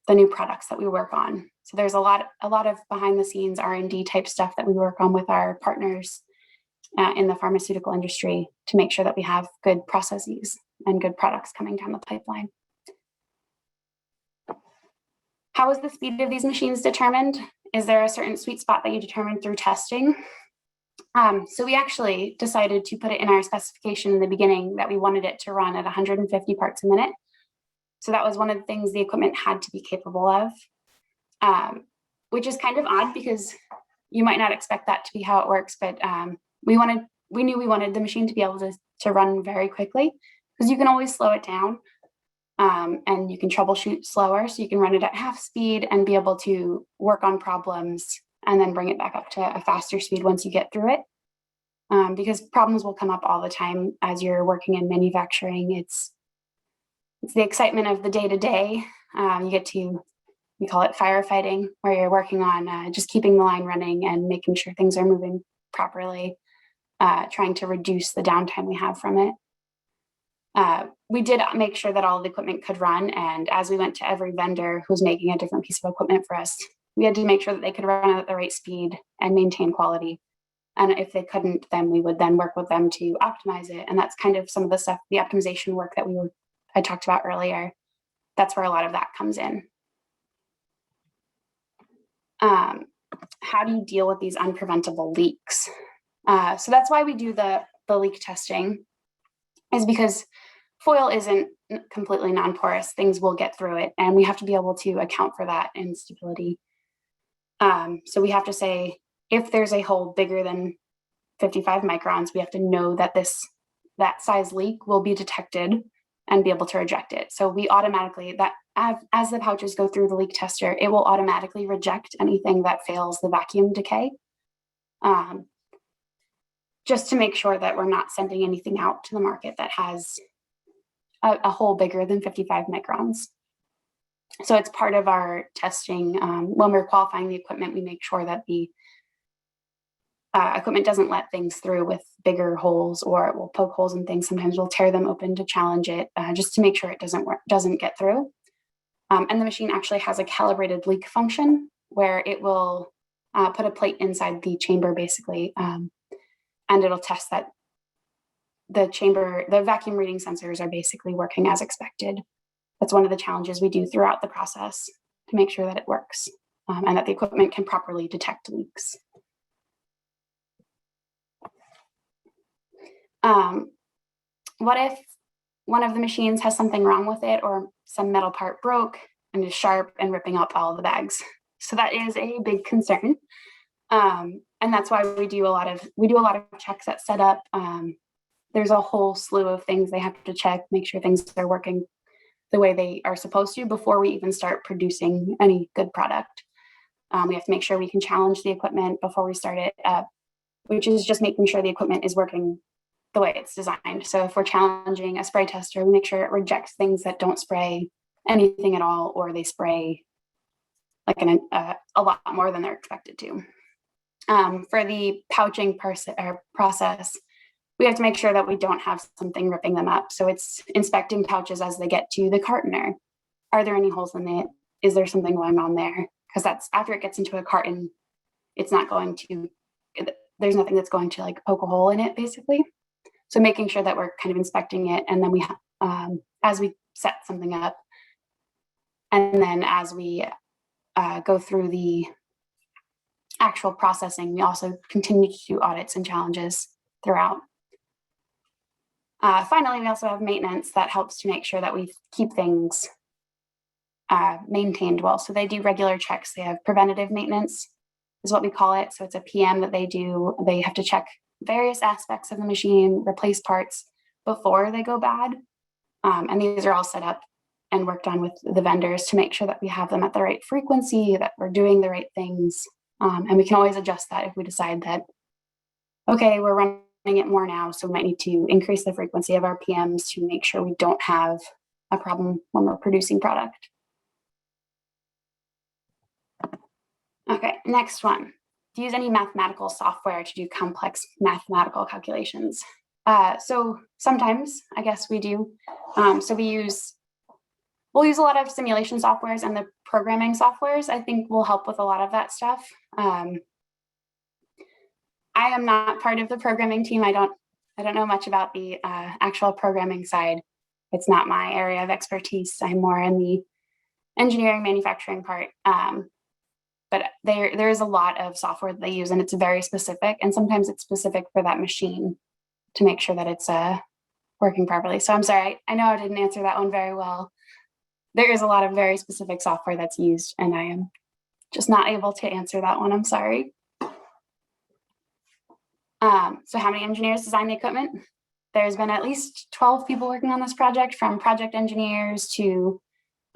new products that we work on. So there's a lot of behind the scenes R&D type stuff that we work on with our partners in the pharmaceutical industry to make sure that we have good processes and good products coming down the pipeline. How is the speed of these machines determined? Is there a certain sweet spot that you determine through testing? So we actually decided to put it in our specification in the beginning that we wanted it to run at 150 parts a minute. So that was one of the things the equipment had to be capable of, which is kind of odd because you might not expect that to be how it works, but we knew we wanted the machine to be able to run very quickly because you can always slow it down and you can troubleshoot slower. So you can run it at half speed and be able to work on problems and then bring it back up to a faster speed once you get through it. Because problems will come up all the time as you're working in manufacturing. It's the excitement of the day-to-day. We call it firefighting, where you're working on just keeping the line running and making sure things are moving properly, trying to reduce the downtime we have from it. We did make sure that all the equipment could run, and as we went to every vendor who was making a different piece of equipment for us, we had to make sure that they could run at the right speed and maintain quality. And if they couldn't, then we would then work with them to optimize it. And that's kind of some of the stuff, the optimization work that I talked about earlier. That's where a lot of that comes in. How do you deal with these unpreventable leaks? So that's why we do the leak testing, is because foil isn't completely non-porous. Things will get through it, and we have to be able to account for that in stability. So we have to say, if there's a hole bigger than 55 microns, we have to know that that size leak will be detected and be able to reject it. So we automatically, that as the pouches go through the leak tester, it will automatically reject anything that fails the vacuum decay. Just to make sure that we're not sending anything out to the market that has a hole bigger than 55 microns. So it's part of our testing. When we're qualifying the equipment, we make sure that the equipment doesn't let things through with bigger holes, or it will poke holes in things. Sometimes we'll tear them open to challenge it, just to make sure it doesn't get through. And the machine actually has a calibrated leak function where it will put a plate inside the chamber, basically, and it'll test that the vacuum reading sensors are basically working as expected. That's one of the challenges we do throughout the process to make sure that it works, and that the equipment can properly detect leaks. What if one of the machines has something wrong with it, or some metal part broke and is sharp and ripping up all the bags? So that is a big concern. And that's why we do a lot of checks at setup. There's a whole slew of things they have to check, make sure things are working the way they are supposed to before we even start producing any good product. We have to make sure we can challenge the equipment before we start it up, which is just making sure the equipment is working the way it's designed. So if we're challenging a spray tester, we make sure it rejects things that don't spray anything at all, or they spray like a lot more than they're expected to. For the pouching process, we have to make sure that we don't have something ripping them up. So it's inspecting pouches as they get to the cartoner. Are there any holes in it? Is there something going on there? Because that's after it gets into a carton, it's not going to, there's nothing that's going to like poke a hole in it, basically. So making sure that we're kind of inspecting it, and then we, as we set something up, and then as we go through the actual processing, we also continue to do audits and challenges throughout. Finally, we also have maintenance that helps to make sure that we keep things maintained well. So they do regular checks. They have preventative maintenance is what we call it. So it's a PM that they do. They have to check various aspects of the machine, replace parts before they go bad. And these are all set up and worked on with the vendors to make sure that we have them at the right frequency, that we're doing the right things. And we can always adjust that if we decide that, okay, we're running it more now, so we might need to increase the frequency of our PMs to make sure we don't have a problem when we're producing product. Okay, next one. Do you use any mathematical software to do complex mathematical calculations? So sometimes, I guess we do. So we'll use a lot of simulation softwares, and the programming softwares, I think, will help with a lot of that stuff. I am not part of the programming team. I don't know much about the actual programming side. It's not my area of expertise. I'm more in the engineering manufacturing part. But there is a lot of software that they use, and it's very specific. And sometimes it's specific for that machine to make sure that it's working properly. So I'm sorry, I know I didn't answer that one very well. There is a lot of very specific software that's used, and I am just not able to answer that one. I'm sorry. So how many engineers design the equipment? There's been at least 12 people working on this project, from project engineers to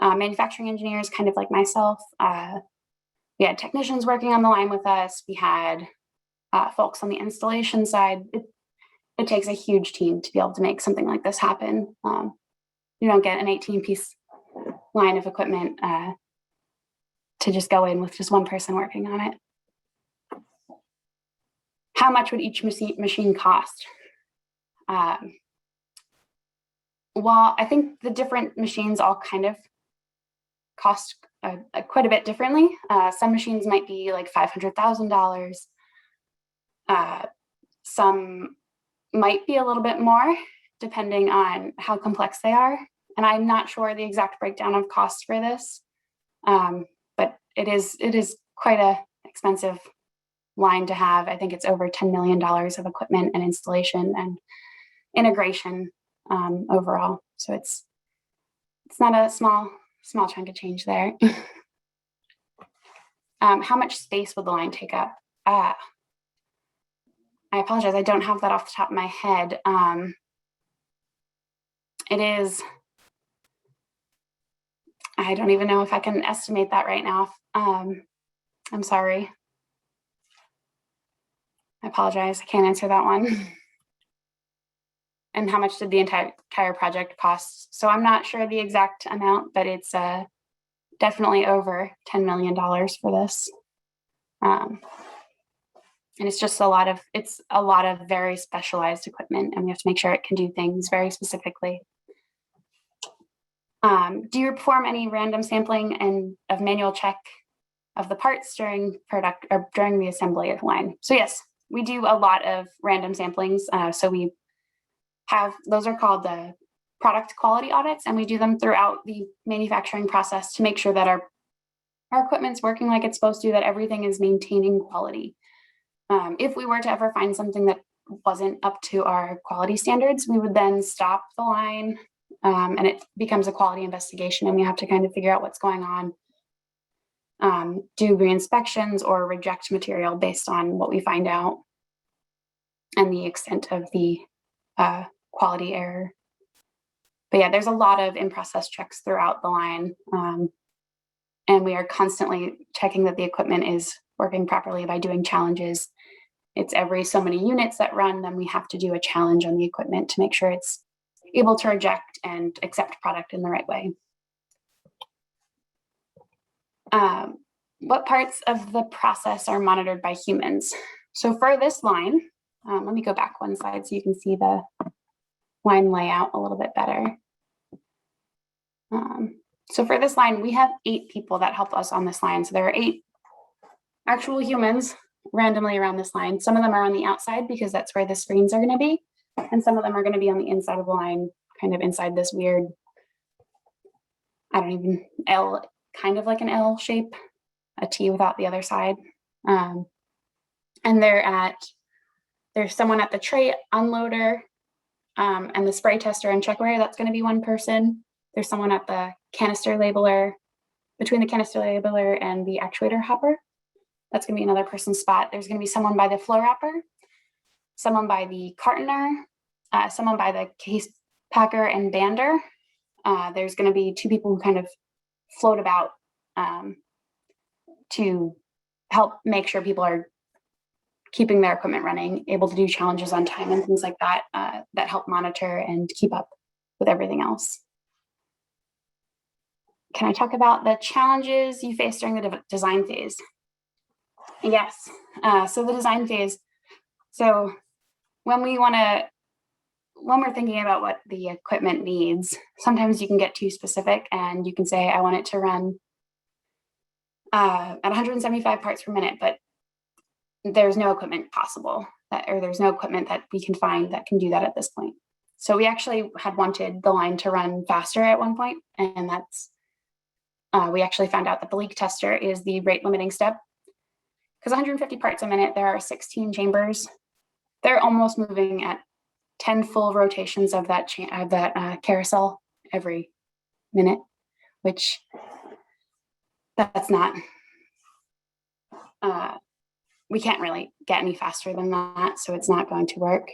manufacturing engineers, kind of like myself. We had technicians working on the line with us. We had folks on the installation side. It takes a huge team to be able to make something like this happen. You don't get an 18-piece line of equipment to just go in with just one person working on it. How much would each machine cost? Well, I think the different machines all kind of cost quite a bit differently. Some machines might be like $500,000. Some might be a little bit more, depending on how complex they are. And I'm not sure the exact breakdown of costs for this, but it is quite an expensive line to have. I think it's over $10 million of equipment and installation and integration overall. So it's not a small chunk of change there. How much space will the line take up? I apologize, I don't have that off the top of my head. It is, I don't even know if I can estimate that right now. I'm sorry. I apologize, I can't answer that one. And how much did the entire project cost? So I'm not sure the exact amount, but it's definitely over $10 million for this. And it's just a lot of very specialized equipment, and we have to make sure it can do things very specifically. Do you perform any random sampling and of manual check of the parts during during the assembly of the line? So yes, we do a lot of random samplings. So we have, those are called the product quality audits, and we do them throughout the manufacturing process to make sure that our equipment's working like it's supposed to, that everything is maintaining quality. If we were to ever find something that wasn't up to our quality standards, we would then stop the line, and it becomes a quality investigation, and we have to kind of figure out what's going on, do re-inspections or reject material based on what we find out and the extent of the quality error. But yeah, there's a lot of in-process checks throughout the line, and we are constantly checking that the equipment is working properly by doing challenges. It's every so many units that run, then we have to do a challenge on the equipment to make sure it's able to reject and accept product in the right way. What parts of the process are monitored by humans? So for this line, let me go back one slide so you can see the line layout a little bit better. So for this line, we have 8 people that help us on this line. So there are 8 actual humans randomly around this line. Some of them are on the outside because that's where the screens are going to be, and some of them are going to be on the inside of the line, kind of inside this weird, L, kind of like an L shape, a T without the other side. And there's someone at the tray unloader, and the spray tester and checkware. That's going to be one person. There's someone at the canister labeler, between the canister labeler and the actuator hopper. That's going to be another person's spot. There's going to be someone by the flow wrapper, someone by the cartoner, someone by the case packer and bander. There's going to be 2 people who kind of float about to help make sure people are keeping their equipment running, able to do challenges on time and things like that, that help monitor and keep up with everything else. Can I talk about the challenges you face during the design phase? Yes, so the design phase. So when we're thinking about what the equipment needs, sometimes you can get too specific and you can say, I want it to run at 175 parts per minute, but there's no equipment possible, or there's no equipment that we can find that can do that at this point. So we actually had wanted the line to run faster at one point, and that's, we actually found out that the leak tester is the rate limiting step. Because 150 parts a minute, there are 16 chambers. They're almost moving at 10 full rotations of that carousel every minute, which that's not, we can't really get any faster than that, so it's not going to work.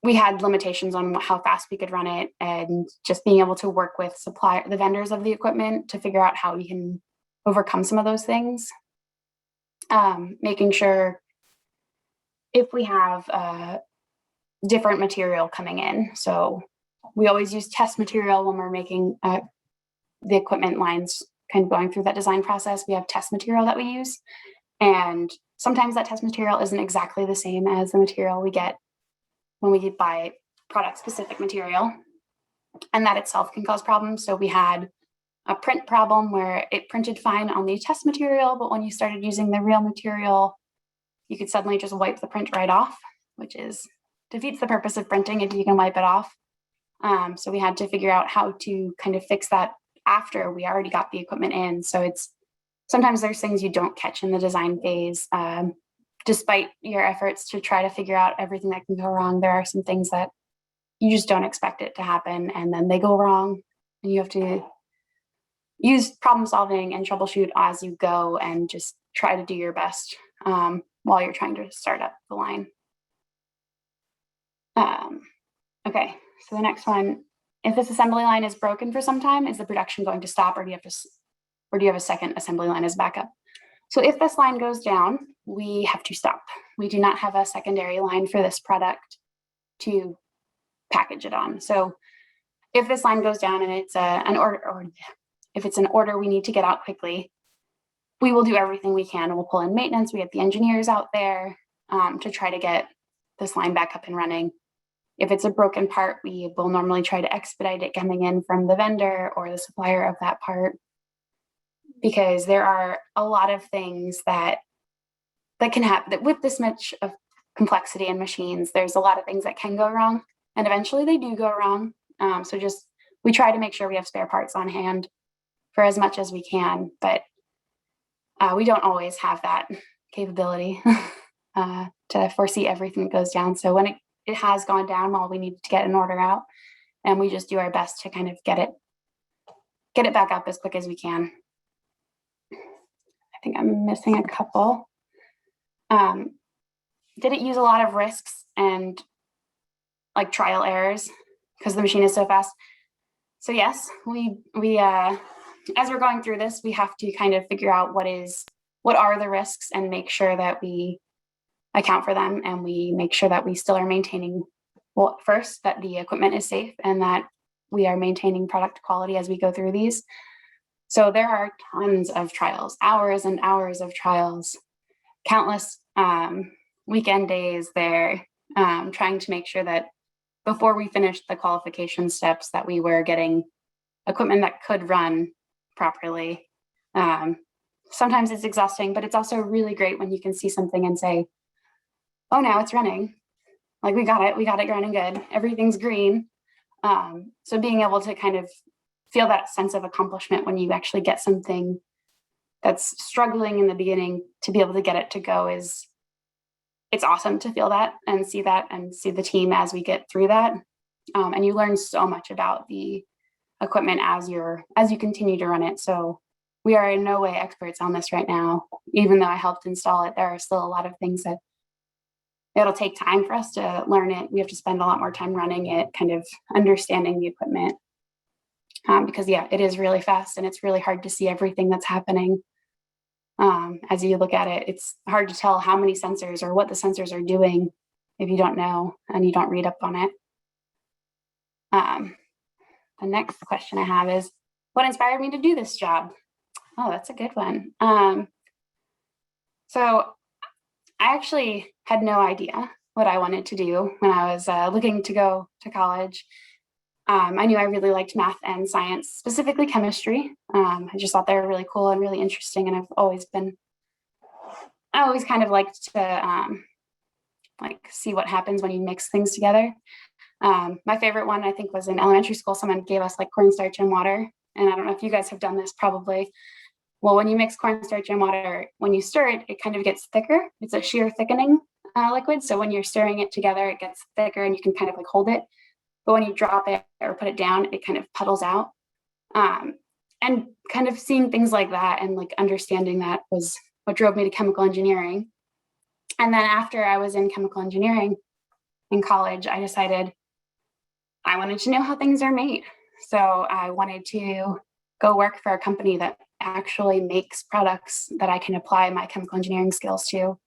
We had limitations on how fast we could run it, and just being able to work with the vendors of the equipment to figure out how we can overcome some of those things. Making sure if we have different material coming in. So we always use test material when we're making the equipment lines, kind of going through that design process. We have test material that we use, and sometimes that test material isn't exactly the same as the material we get when we buy product specific material, and that itself can cause problems. So we had a print problem where it printed fine on the test material, but when you started using the real material, you could suddenly just wipe the print right off, which defeats the purpose of printing if you can wipe it off. So we had to figure out how to kind of fix that after we already got the equipment in. So sometimes there's things you don't catch in the design phase. Despite your efforts to try to figure out everything that can go wrong, there are some things that you just don't expect it to happen, and then they go wrong, and you have to use problem solving and troubleshoot as you go and just try to do your best while you're trying to start up the line. Okay, so the next one, if this assembly line is broken for some time, is the production going to stop, or do you have a second assembly line as backup? So if this line goes down, we have to stop. We do not have a secondary line for this product to package it on. So if this line goes down and it's an order, or if it's an order we need to get out quickly, we will do everything we can. We'll pull in maintenance. We have the engineers out there to try to get this line back up and running. If it's a broken part, we will normally try to expedite it coming in from the vendor or the supplier of that part, because there are a lot of things that can happen. That with this much of complexity in machines, there's a lot of things that can go wrong, and eventually they do go wrong. So we try to make sure we have spare parts on hand for as much as we can, but we don't always have that capability to foresee everything that goes down. So when it has gone down, while we need to get an order out, and we just do our best to kind of get it back up as quick as we can. I think I'm missing a couple. Did it use a lot of risks and like trial errors because the machine is so fast? So yes, we as we're going through this, we have to kind of figure out what are the risks and make sure that we account for them, and we make sure that we still are maintaining, well, first, that the equipment is safe and that we are maintaining product quality as we go through these. So there are tons of trials, hours and hours of trials, countless weekend days there, trying to make sure that before we finished the qualification steps that we were getting equipment that could run properly. Sometimes it's exhausting, but it's also really great when you can see something and say, oh, now it's running. Like we got it running good. Everything's green. So being able to kind of feel that sense of accomplishment when you actually get something that's struggling in the beginning, to be able to get it to go it's awesome to feel that and see the team as we get through that. And you learn so much about the equipment as you continue to run it. So we are in no way experts on this right now. Even though I helped install it, there are still a lot of things that it'll take time for us to learn it. We have to spend a lot more time running it, kind of understanding the equipment. Because yeah, it is really fast and it's really hard to see everything that's happening. As you look at it, it's hard to tell how many sensors or what the sensors are doing if you don't know and you don't read up on it. The next question I have is, what inspired me to do this job? Oh, that's a good one. So I actually had no idea what I wanted to do when I was looking to go to college. I knew I really liked math and science, specifically chemistry. I just thought they were really cool and really interesting, and I always kind of liked to see what happens when you mix things together. My favorite one, I think, was in elementary school. Someone gave us like cornstarch and water, and I don't know if you guys have done this, probably. Well, when you mix cornstarch and water, when you stir it, it kind of gets thicker. It's a shear thickening liquid. So when you're stirring it together, it gets thicker and you can kind of like hold it. But when you drop it or put it down, it kind of puddles out. And kind of seeing things like that and like understanding that was what drove me to chemical engineering. And then after I was in chemical engineering in college, I decided I wanted to know how things are made. So I wanted to go work for a company that actually makes products that I can apply my chemical engineering skills to.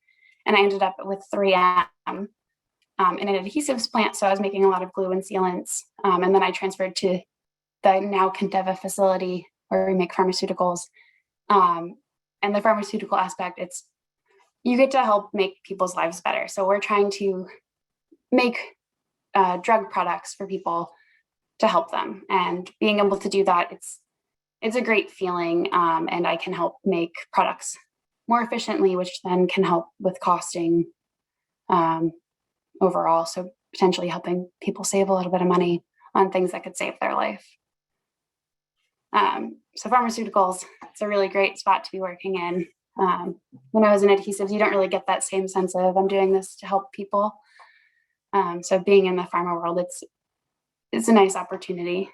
And I ended up with 3M in an adhesives plant. So I was making a lot of glue and sealants. And then I transferred to the now Candeva facility where we make pharmaceuticals. And the pharmaceutical aspect, you get to help make people's lives better. So we're trying to make drug products for people to help them. And being able to do that, it's a great feeling, and I can help make products more efficiently, which then can help with costing overall. So potentially helping people save a little bit of money on things that could save their life. So pharmaceuticals, it's a really great spot to be working in. When I was in adhesives, you don't really get that same sense of I'm doing this to help people. So being in the pharma world, it's a nice opportunity.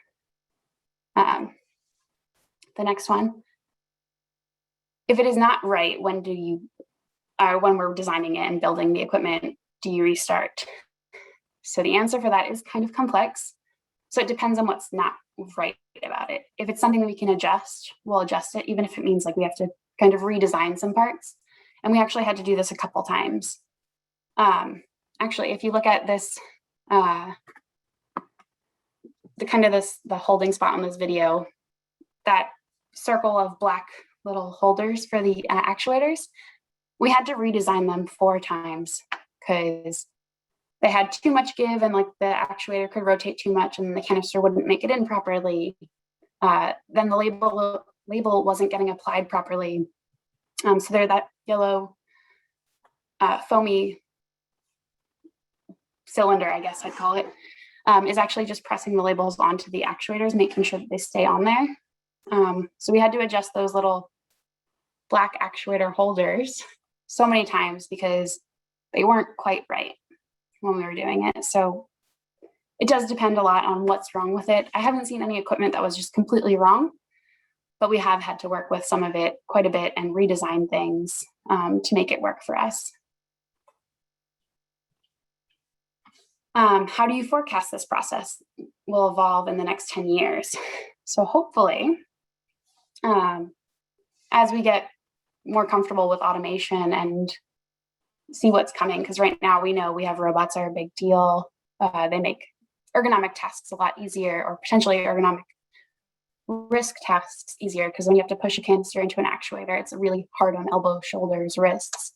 The next one. If it is not right, when we're designing it and building the equipment, do you restart? So the answer for that is kind of complex. So it depends on what's not right about it. If it's something that we can adjust, we'll adjust it, even if it means like we have to kind of redesign some parts. And we actually had to do this a couple times. Actually, if you look at this, the holding spot on this video, that circle of black little holders for the actuators, we had to redesign them 4 times because they had too much give and like the actuator could rotate too much and the canister wouldn't make it in properly. Then the label wasn't getting applied properly. So they're that yellow foamy cylinder, I guess I'd call it, is actually just pressing the labels onto the actuators, making sure that they stay on there. So we had to adjust those little black actuator holders so many times because they weren't quite right when we were doing it. So it does depend a lot on what's wrong with it. I haven't seen any equipment that was just completely wrong, but we have had to work with some of it quite a bit and redesign things to make it work for us. How do you forecast this process will evolve in the next 10 years? So hopefully, as we get more comfortable with automation and see what's coming, because right now we know we have robots are a big deal. They make ergonomic tasks a lot easier, or potentially ergonomic risk tasks easier, because when you have to push a canister into an actuator, it's really hard on elbows, shoulders, wrists,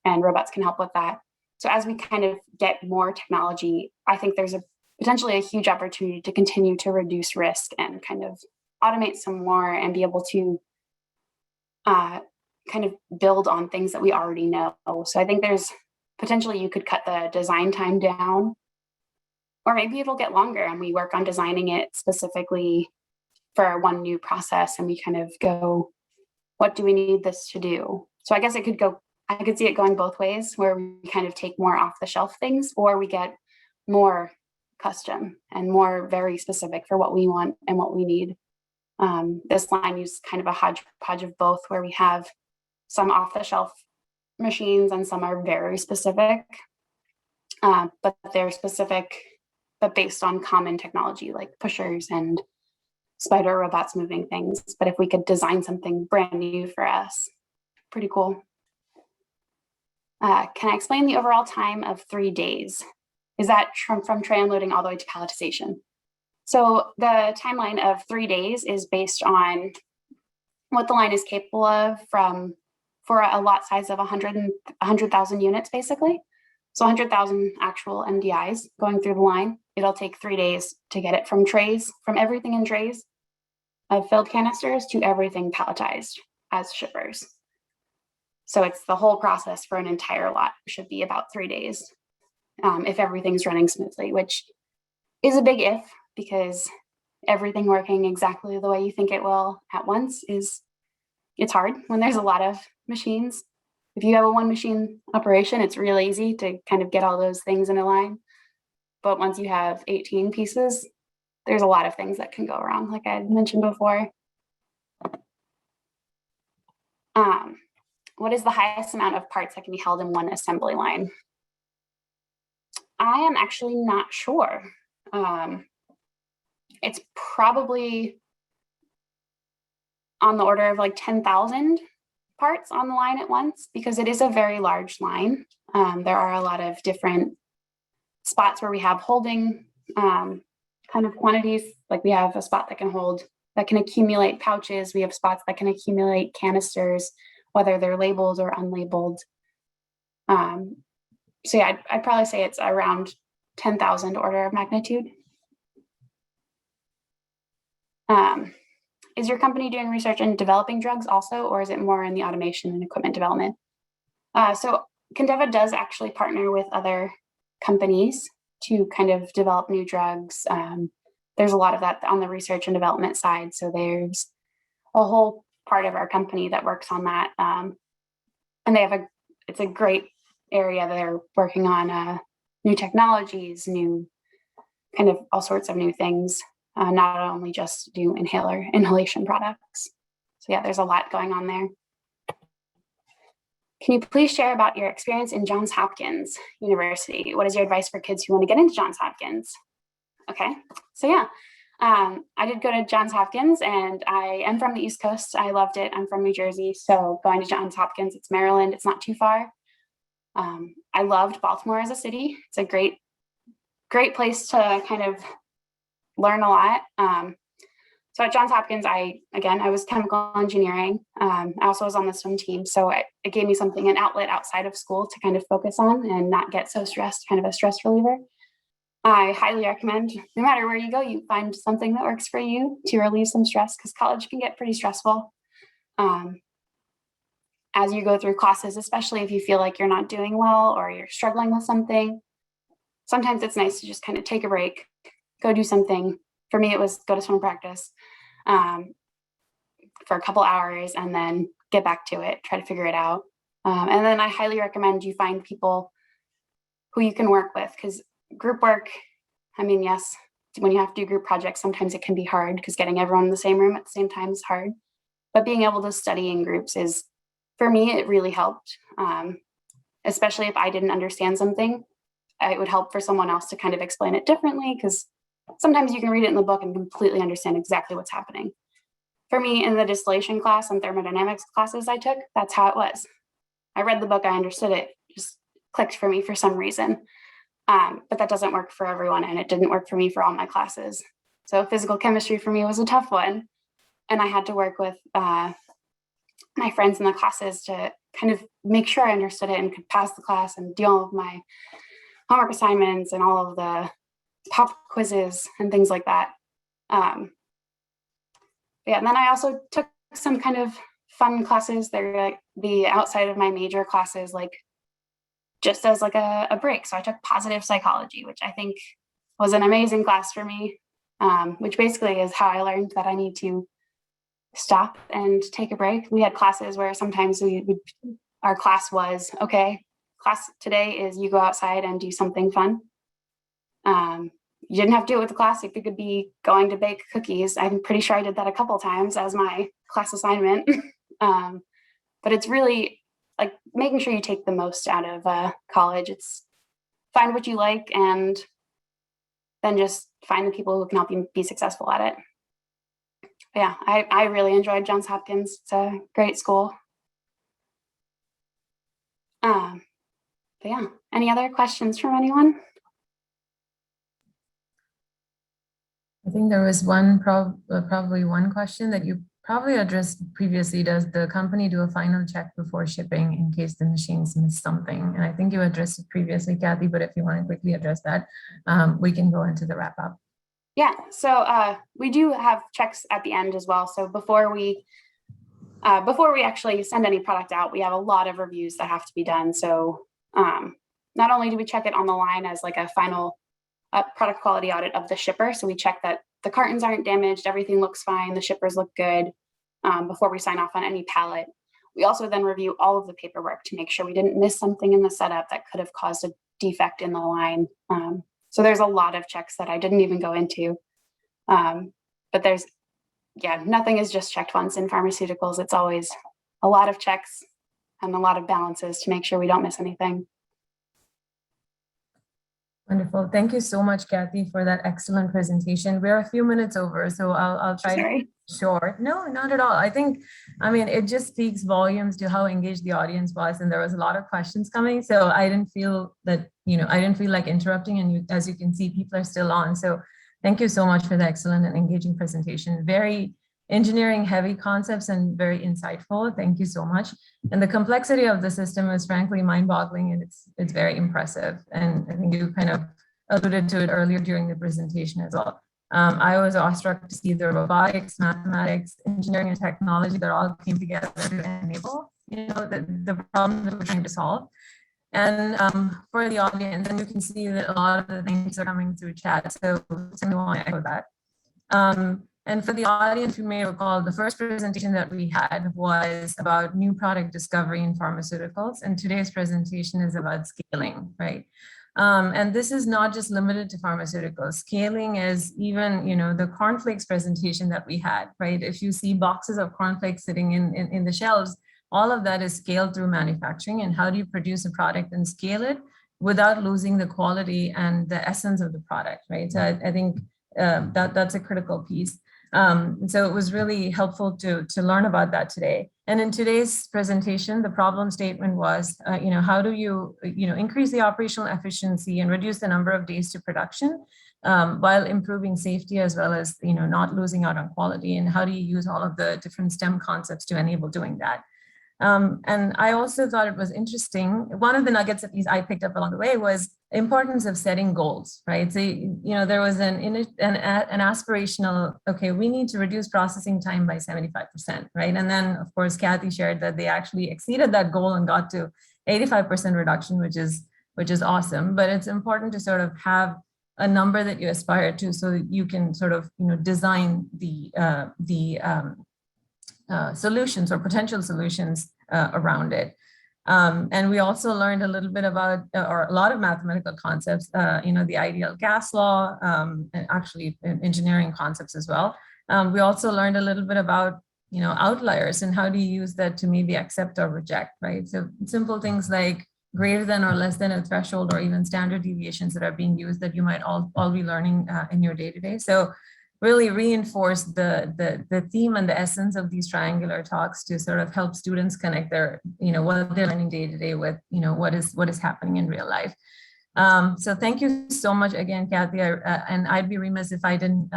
and robots can help with that. So as we kind of get more technology, I think there's potentially a huge opportunity to continue to reduce risk and kind of automate some more and be able to kind of build on things that we already know. So I think there's potentially you could cut the design time down, or maybe it'll get longer and we work on designing it specifically for one new process and we kind of go, what do we need this to do? So I guess I could see it going both ways, where we kind of take more off the shelf things, or we get more custom and more very specific for what we want and what we need. This line uses kind of a hodgepodge of both, where we have some off the shelf machines and some are very specific, but they're specific, but based on common technology like pushers and spider robots moving things. But if we could design something brand new for us, pretty cool. Can I explain the overall time of 3 days? Is that from tray unloading all the way to palletization? So the timeline of 3 days is based on what the line is capable of for a lot size of 100,000 units, basically. So 100,000 actual MDIs going through the line. It'll take 3 days to get it from everything in trays of filled canisters to everything palletized as shippers. So it's the whole process for an entire lot should be about 3 days if everything's running smoothly, which is a big if, because everything working exactly the way you think it will at once it's hard when there's a lot of machines. If you have a 1 machine operation, it's really easy to kind of get all those things in a line. But once you have 18 pieces, there's a lot of things that can go wrong, like I had mentioned before. What is the highest amount of parts that can be held in one assembly line? I am actually not sure. It's probably on the order of like 10,000 parts on the line at once, because it is a very large line. There are a lot of different spots where we have holding kind of quantities. Like we have a spot that can accumulate pouches. We have spots that can accumulate canisters, whether they're labeled or unlabeled. So yeah, I'd probably say it's around 10,000 order of magnitude. Is your company doing research in developing drugs also, or is it more in the automation and equipment development? So Condeva does actually partner with other companies to kind of develop new drugs. There's a lot of that on the research and development side. So there's a whole part of our company that works on that. And it's a great area. They're working on new technologies, new kind of all sorts of new things, not only just do inhalation products. So yeah, there's a lot going on there. Can you please share about your experience in Johns Hopkins University? What is your advice for kids who want to get into Johns Hopkins? Okay, so yeah, I did go to Johns Hopkins, and I am from the East Coast. I loved it. I'm from New Jersey, so going to Johns Hopkins, it's Maryland, it's not too far. I loved Baltimore as a city. It's a great place to kind of learn a lot. So at Johns Hopkins, I was chemical engineering. I also was on the swim team, so it gave me an outlet outside of school to kind of focus on and not get so stressed, kind of a stress reliever. I highly recommend, no matter where you go, you find something that works for you to relieve some stress, because college can get pretty stressful. As you go through classes, especially if you feel like you're not doing well or you're struggling with something, sometimes it's nice to just kind of take a break, go do something. For me, it was go to swim practice for a couple hours and then get back to it, try to figure it out. And then I highly recommend you find people who you can work with, because group work, I mean, yes, when you have to do group projects, sometimes it can be hard because getting everyone in the same room at the same time is hard. But being able to study in groups is, for me, it really helped, especially if I didn't understand something. It would help for someone else to kind of explain it differently, because sometimes you can read it in the book and completely understand exactly what's happening. For me, in the distillation class and thermodynamics classes I took, that's how it was. I read the book, I understood it, just clicked for me for some reason. But that doesn't work for everyone, and it didn't work for me for all my classes. So physical chemistry for me was a tough one. And I had to work with my friends in the classes to kind of make sure I understood it and could pass the class and do all of my homework assignments and all of the pop quizzes and things like that. Yeah, and then I also took some kind of fun classes. They're like the outside of my major classes, like just as like a break. So I took positive psychology, which I think was an amazing class for me, which basically is how I learned that I need to stop and take a break. We had classes where sometimes our class was, okay, class today is you go outside and do something fun. You didn't have to do it with the class. It could be going to bake cookies. I'm pretty sure I did that a couple times as my class assignment. But it's really like making sure you take the most out of college. It's find what you like and then just find the people who can help you be successful at it. But yeah, I really enjoyed Johns Hopkins. It's a great school. But yeah, any other questions from anyone? I think there was probably one question that you probably addressed previously. Does the company do a final check before shipping in case the machines miss something? And I think you addressed it previously, Cathy, but if you want to quickly address that, we can go into the wrap up. Yeah, so we do have checks at the end as well. So before we actually send any product out, we have a lot of reviews that have to be done. So not only do we check it on the line as like a final product quality audit of the shipper, so we check that the cartons aren't damaged, everything looks fine, the shippers look good before we sign off on any pallet. We also then review all of the paperwork to make sure we didn't miss something in the setup that could have caused a defect in the line. So there's a lot of checks that I didn't even go into. But nothing is just checked once in pharmaceuticals. It's always a lot of checks and a lot of balances to make sure we don't miss anything. Wonderful. Thank you so much, Cathy, for that excellent presentation. We're a few minutes over, so I'll try to be short. No, not at all. I mean, it just speaks volumes to how engaged the audience was, and there was a lot of questions coming. So I didn't feel that, I didn't feel like interrupting, and as you can see, people are still on. So thank you so much for the excellent and engaging presentation. Very engineering heavy concepts and very insightful. Thank you so much. And the complexity of the system is frankly mind-boggling, and it's very impressive. And I think you kind of alluded to it earlier during the presentation as well. I was awestruck to see the robotics, mathematics, engineering, and technology that all came together to enable the problem that we're trying to solve. And for the audience, and you can see that a lot of the things are coming through chat, so I want to echo that. And for the audience, you may recall the first presentation that we had was about new product discovery in pharmaceuticals, and today's presentation is about scaling, right? And this is not just limited to pharmaceuticals. Scaling is even, the cornflakes presentation that we had, right? If you see boxes of cornflakes sitting in the shelves, all of that is scaled through manufacturing. And how do you produce a product and scale it without losing the quality and the essence of the product, right? So I think that's a critical piece. So it was really helpful to learn about that today. And in today's presentation, the problem statement was, how do you, increase the operational efficiency and reduce the number of days to production while improving safety as well as, not losing out on quality, and how do you use all of the different STEM concepts to enable doing that? And I also thought it was interesting. One of the nuggets at least I picked up along the way was the importance of setting goals, right? So, there was an aspirational, okay, we need to reduce processing time by 75%, right? And then of course, Cathy shared that they actually exceeded that goal and got to 85% reduction, which is awesome. But it's important to sort of have a number that you aspire to so that you can sort of, design the solutions or potential solutions around it. And we also learned a little bit about, or a lot of mathematical concepts, the ideal gas law, and actually engineering concepts as well. We also learned a little bit about, outliers and how do you use that to maybe accept or reject, right? So simple things like greater than or less than a threshold, or even standard deviations that are being used that you might all be learning in your day-to-day. So really reinforce the theme and the essence of these triangular talks to sort of help students connect their, what they're learning day to day with, what is happening in real life. So thank you so much again, Cathy. And I'd be remiss if I didn't,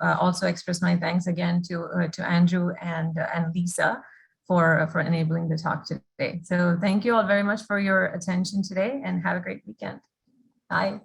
also express my thanks again to Andrew and Lisa for enabling the talk today. So thank you all very much for your attention today, and have a great weekend. Bye.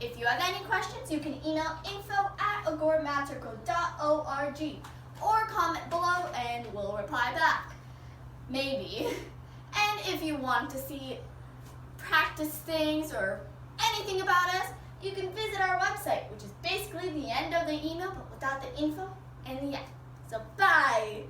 If you have any questions, you can email info@agoramagical.org or comment below and we'll reply back. Maybe. And if you want to see practice things or anything about us, you can visit our website, which is basically the end of the email, but without the info and the end. So bye!